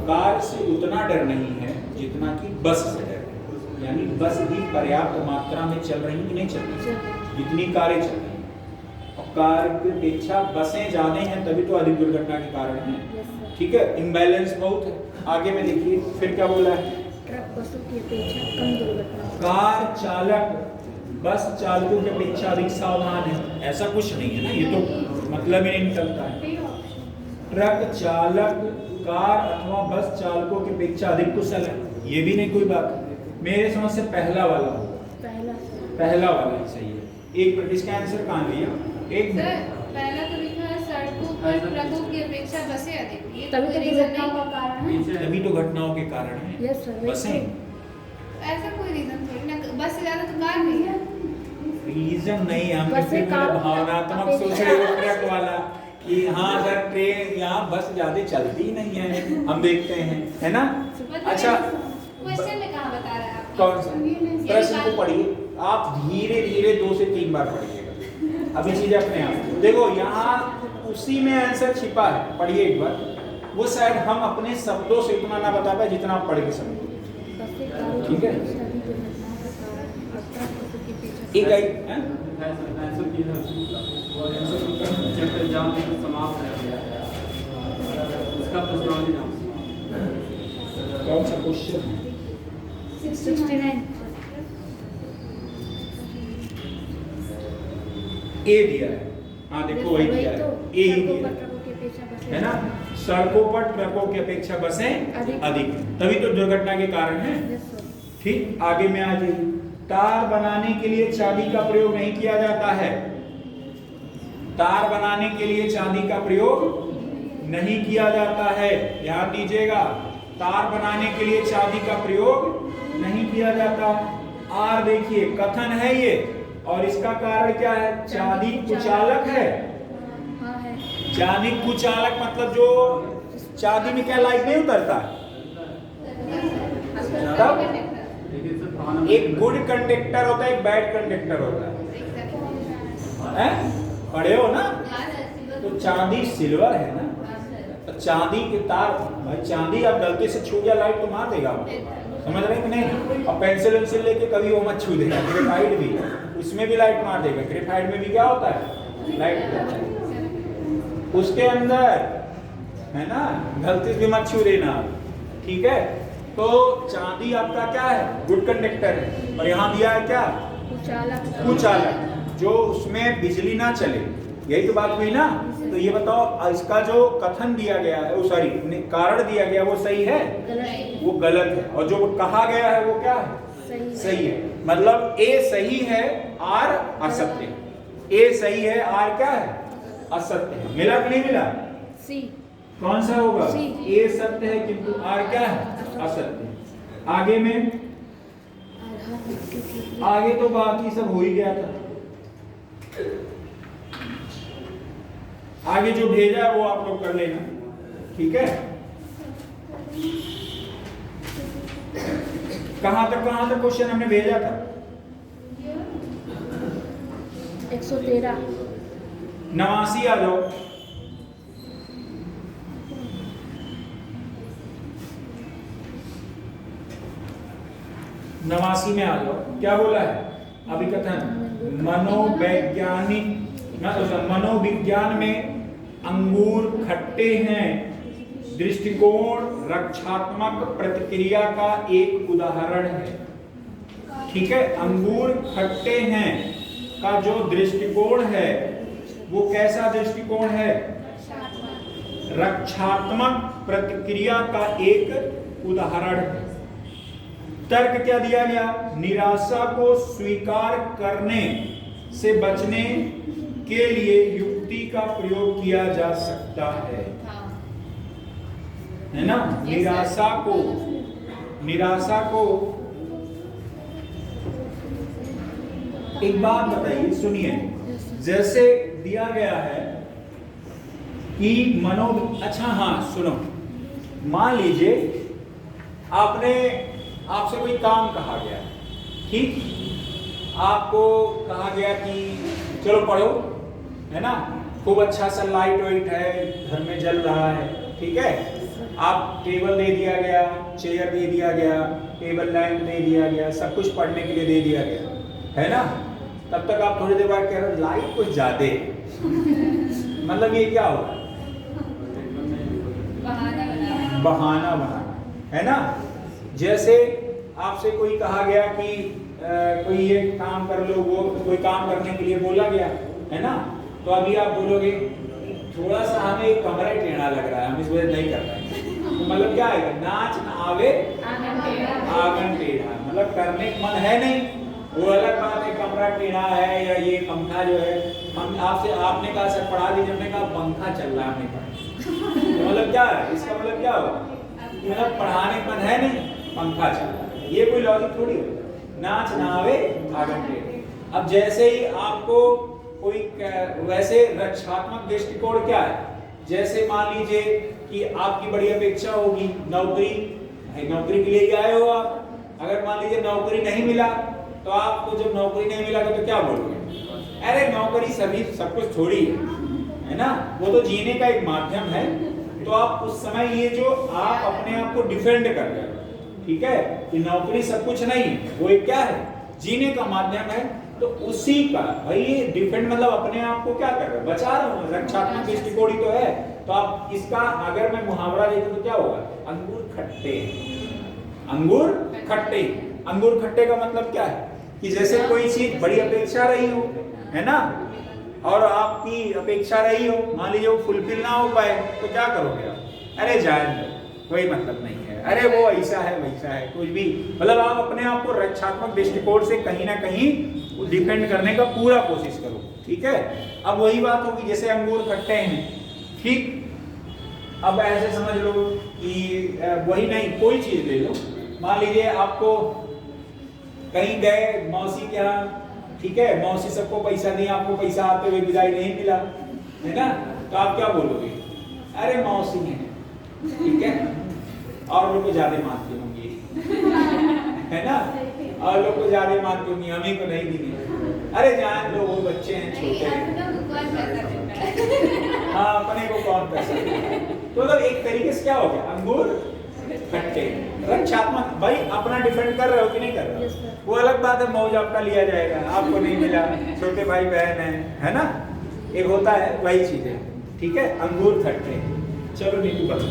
कार से उतना डर नहीं है जितना कि बस से डर है। यानी बस भी पर्याप्त मात्रा में चल रही कि नहीं चल रही, जितनी कारें चल रही हैं। और कार की अपेक्षा बसें ज्यादा हैं, तभी तो अधिक दुर्घटना के कारण है। ठीक है, इम्बैलेंस बहुत है। आगे में देखिए फिर क्या बोला है, ट्रक बसों की अपेक्षा कम दुर्घटना। कार चालक बस चालकों की अपेक्षा अधिक सावधान है। ऐसा कुछ नहीं है ना, ये तो मतलब ही नहीं निकलता है। ट्रक चालक कार अथवा बस चालकों की अपेक्षा अधिक कुशल है, ये भी नहीं कोई बात। मेरे समझ से पहला वाला होगा, पहला वाला ही सही है। एक मिनट, इसका आंसर कहाँ लिया, एक सर मिनट। पहला तो लिखा है सड़कों पर ट्रकों की अपेक्षा बसें अधिक। ये तो तभी कोई तो रीजन दुर्घटनाओं का नहीं, कारण है। पीछे तभी तो घटनाओं के कारण है यस सर, बसें। ऐसा कोई रीजन थोड़ी ना, बस से ज्यादा तो कार नहीं है। रीजन नहीं, हम बसें फिर कारों की भावनात्मक अपेक्षा- सोच रहे हो ट्रक वाला कि हाँ अगर ट्रेन यहाँ बस ज्यादा चलती ही नहीं है, हम देखते हैं, है ना। अच्छा, क्वेश्चन में कहाँ बता रहा है आप? कौन सा प्रश्न को पढ़िए, आप धीरे धीरे 2 से 3 बार पढ़िएगा, अभी चीजें अपने आप। देखो यहाँ उसी में आंसर छिपा है, पढ़िए एक बार। वो शायद हम अपने शब्दों से इतना ना बता पाए जितना आप पढ़ के समझो। ठीक है, एक आई हैं? चैप्टर एग्जाम समाप्त है, इसका प्रश्नावली नाम कौन सा क्वेश्चन है? 69 ए दिया है, हाँ देखो वही दिया है, ए ही दिया है, है ना। सड़कों पर ट्रकों की अपेक्षा बसें अधिक, तभी तो दुर्घटना के कारण है। ठीक, आगे में आ जाइए। तार बनाने के लिए चांदी का प्रयोग नहीं किया जाता है। तार बनाने के लिए चांदी का प्रयोग नहीं किया जाता है। ध्यान दीजिएगा, तार बनाने के लिए चांदी का प्रयोग नहीं किया जाता। आर देखिए कथन है ये, और इसका कारण क्या है? चांदी कुचालक है। हाँ है। चांदी कुचालक मतलब जो चांदी में क्या लाइट नहीं उतरता है। लेकिन सर पुराना एक गुड कंडक्टर होता है, एक बैड कंडक्टर होता है। पढ़े हो ना? तो चांदी सिल्वर है ना, तो चांदी के तार, भाई चांदी आप गलती से छू गया लाइट तो मार देगा, समझ रहे हैं कि नहीं? और पेंसिल वेंसिल लेके कभी वो मत छू देगा। ग्रेफाइट भी, उसमें भी लाइट मार देगा। ग्रेफाइट में भी क्या होता है? लाइट। उसके अंदर है ना, गलती से भी मत छू देना, ठीक है? तो चांदी आपका क्या है? गुड कंडक्टर है। और यहाँ दिया है क्या? कुचालक, जो उसमें बिजली ना चले। यही तो बात हुई ना? तो ये बताओ, इसका जो कथन दिया गया है, सॉरी कारण दिया गया, वो सही है? वो गलत है। और जो कहा गया है वो क्या है? सही है। मतलब ए सही है, आर असत्य है। ए सही है, आर क्या है? असत्य है। मिला कि नहीं मिला? सी। कौन सा होगा? सी। ए सत्य है किंतु आर क्या है? असत्य। आगे में, आगे तो बाकी सब हो ही गया था। आगे जो भेजा है वो आप लोग कर लेना, ठीक है? कहां तक क्वेश्चन हमने भेजा था? 113। 89 आ जाओ। नवासी में आ जाओ। क्या बोला है? अभिकथन मनोवैज्ञानिक मनोविज्ञान में अंगूर खट्टे हैं दृष्टिकोण रक्षात्मक प्रतिक्रिया का एक उदाहरण है। ठीक है, अंगूर खट्टे हैं का जो दृष्टिकोण है वो कैसा दृष्टिकोण है? रक्षात्मक प्रतिक्रिया का एक उदाहरण है। तर्क क्या दिया गया? निराशा को स्वीकार करने से बचने के लिए युक्ति का प्रयोग किया जा सकता है ना? निराशा को एक बात बताइए, सुनिए। जैसे दिया गया है कि अच्छा हाँ सुनो, मान लीजिए आपसे कोई काम कहा गया, ठीक? आपको कहा गया कि चलो पढ़ो, है ना? खूब अच्छा सा लाइट वाइट है, घर में जल रहा है, ठीक है? आप टेबल दे दिया गया, चेयर दे दिया गया, टेबल लैंप दे दिया गया, सब कुछ पढ़ने के लिए दे दिया गया, है ना? तब तक आप थोड़ी देर बाद कह रहे हो लाइट कुछ ज्यादा मतलब ये क्या होगा? बहाना बना, है ना? जैसे आपसे कोई कहा गया कि कोई ये काम कर लो, वो कोई काम करने के लिए बोला गया, है ना? तो अभी आप बोलोगे थोड़ा सा हमें कमरा टेढ़ा लग रहा है, हम इस वजह नहीं कर पाएंगे। तो मतलब क्या आएगा? नाच न आवे आंगन टेढ़ा, मतलब करने का मन है नहीं। वो अलग बात है, कमरा टेढ़ा है या ये पंखा जो है, हम आपने कहा सर पढ़ा दीजिए, हमने कहा पंखा चल रहा है, हमने पढ़ा। तो मतलब क्या है? इसका मतलब क्या होगा? मतलब पढ़ाने का मन है नहीं, पंखा चल रहा है। ये कोई लॉजिक थोड़ी हो। नाच ना आवे आंगन टेढ़ा। अब जैसे ही आपको कोई वैसे रक्षात्मक दृष्टिकोण क्या है? जैसे मान लीजिए कि आपकी बड़ी अपेक्षा होगी नौकरी के लिए ही आए हो आप। अगर मान लीजिए नौकरी नहीं मिला तो आपको, जब नौकरी नहीं मिला तो क्या बोलोगे? अरे नौकरी सब कुछ थोड़ी है ना? वो तो जीने का एक माध्यम है। तो आप उस समय ये जो आप अपने आप को डिफेंड कर रहे हो, ठीक है, कि नौकरी सब कुछ नहीं है, वो एक क्या है? जीने का माध्यम है। तो उसी का भाई डिफेंड मतलब अपने आप को क्या कर रहे हो? बचा रहा हूं, रक्षात्मक दृष्टिकोण ही तो है। तो आप इसका अगर मैं मुहावरा देता तो क्या होगा? अंगूर खट्टे, अंगूर खट्टे। अंगूर खट्टे का मतलब क्या है? कि जैसे कोई चीज बड़ी अपेक्षा रही हो, है ना, और आपकी अपेक्षा रही हो, मान लीजिए वो फुलफिल ना हो पाए तो क्या करोगे आप? अरे जाए कोई मतलब नहीं है, अरे वो ऐसा है वैसा है, कुछ भी। मतलब आप अपने आप को रक्षात्मक दृष्टिकोण से कहीं ना कहीं डिपेंड करने का पूरा कोशिश करो, ठीक है? अब वही बात होगी, जैसे अंगूर खट्टे हैं, ठीक? अब ऐसे समझ लो कि वही नहीं, कोई चीज ले लो, मान लीजिए आपको कहीं गए मौसी के यहाँ, ठीक है, मौसी सबको पैसा दी, आपको पैसा आते हुए विदाई नहीं मिला, है ना, तो आप क्या बोलोगे? अरे मौसी है, ठीक है, और लोग को ज्यादा मानती होंगी, है ना, और लोग को ज्यादा मानती होंगी, हमें को नहीं दी, अरे जान लो, वो बच्चे हैं, छोटे हैं, हाँ, अपने को कौन पैसा देता है। तो मतलब एक तरीके से क्या हो गया, अंगूर खट्टे, रक्षात्मक, भाई अपना डिफेंड कर रहे हो कि नहीं कर रहे हो, वो अलग बात है, मौज आपका लिया जाएगा, आपको नहीं मिला, छोटे भाई बहन है ना, एक होता है वही चीज है, ठीक है, अंगूर खट्टे। चलो नीतू बता।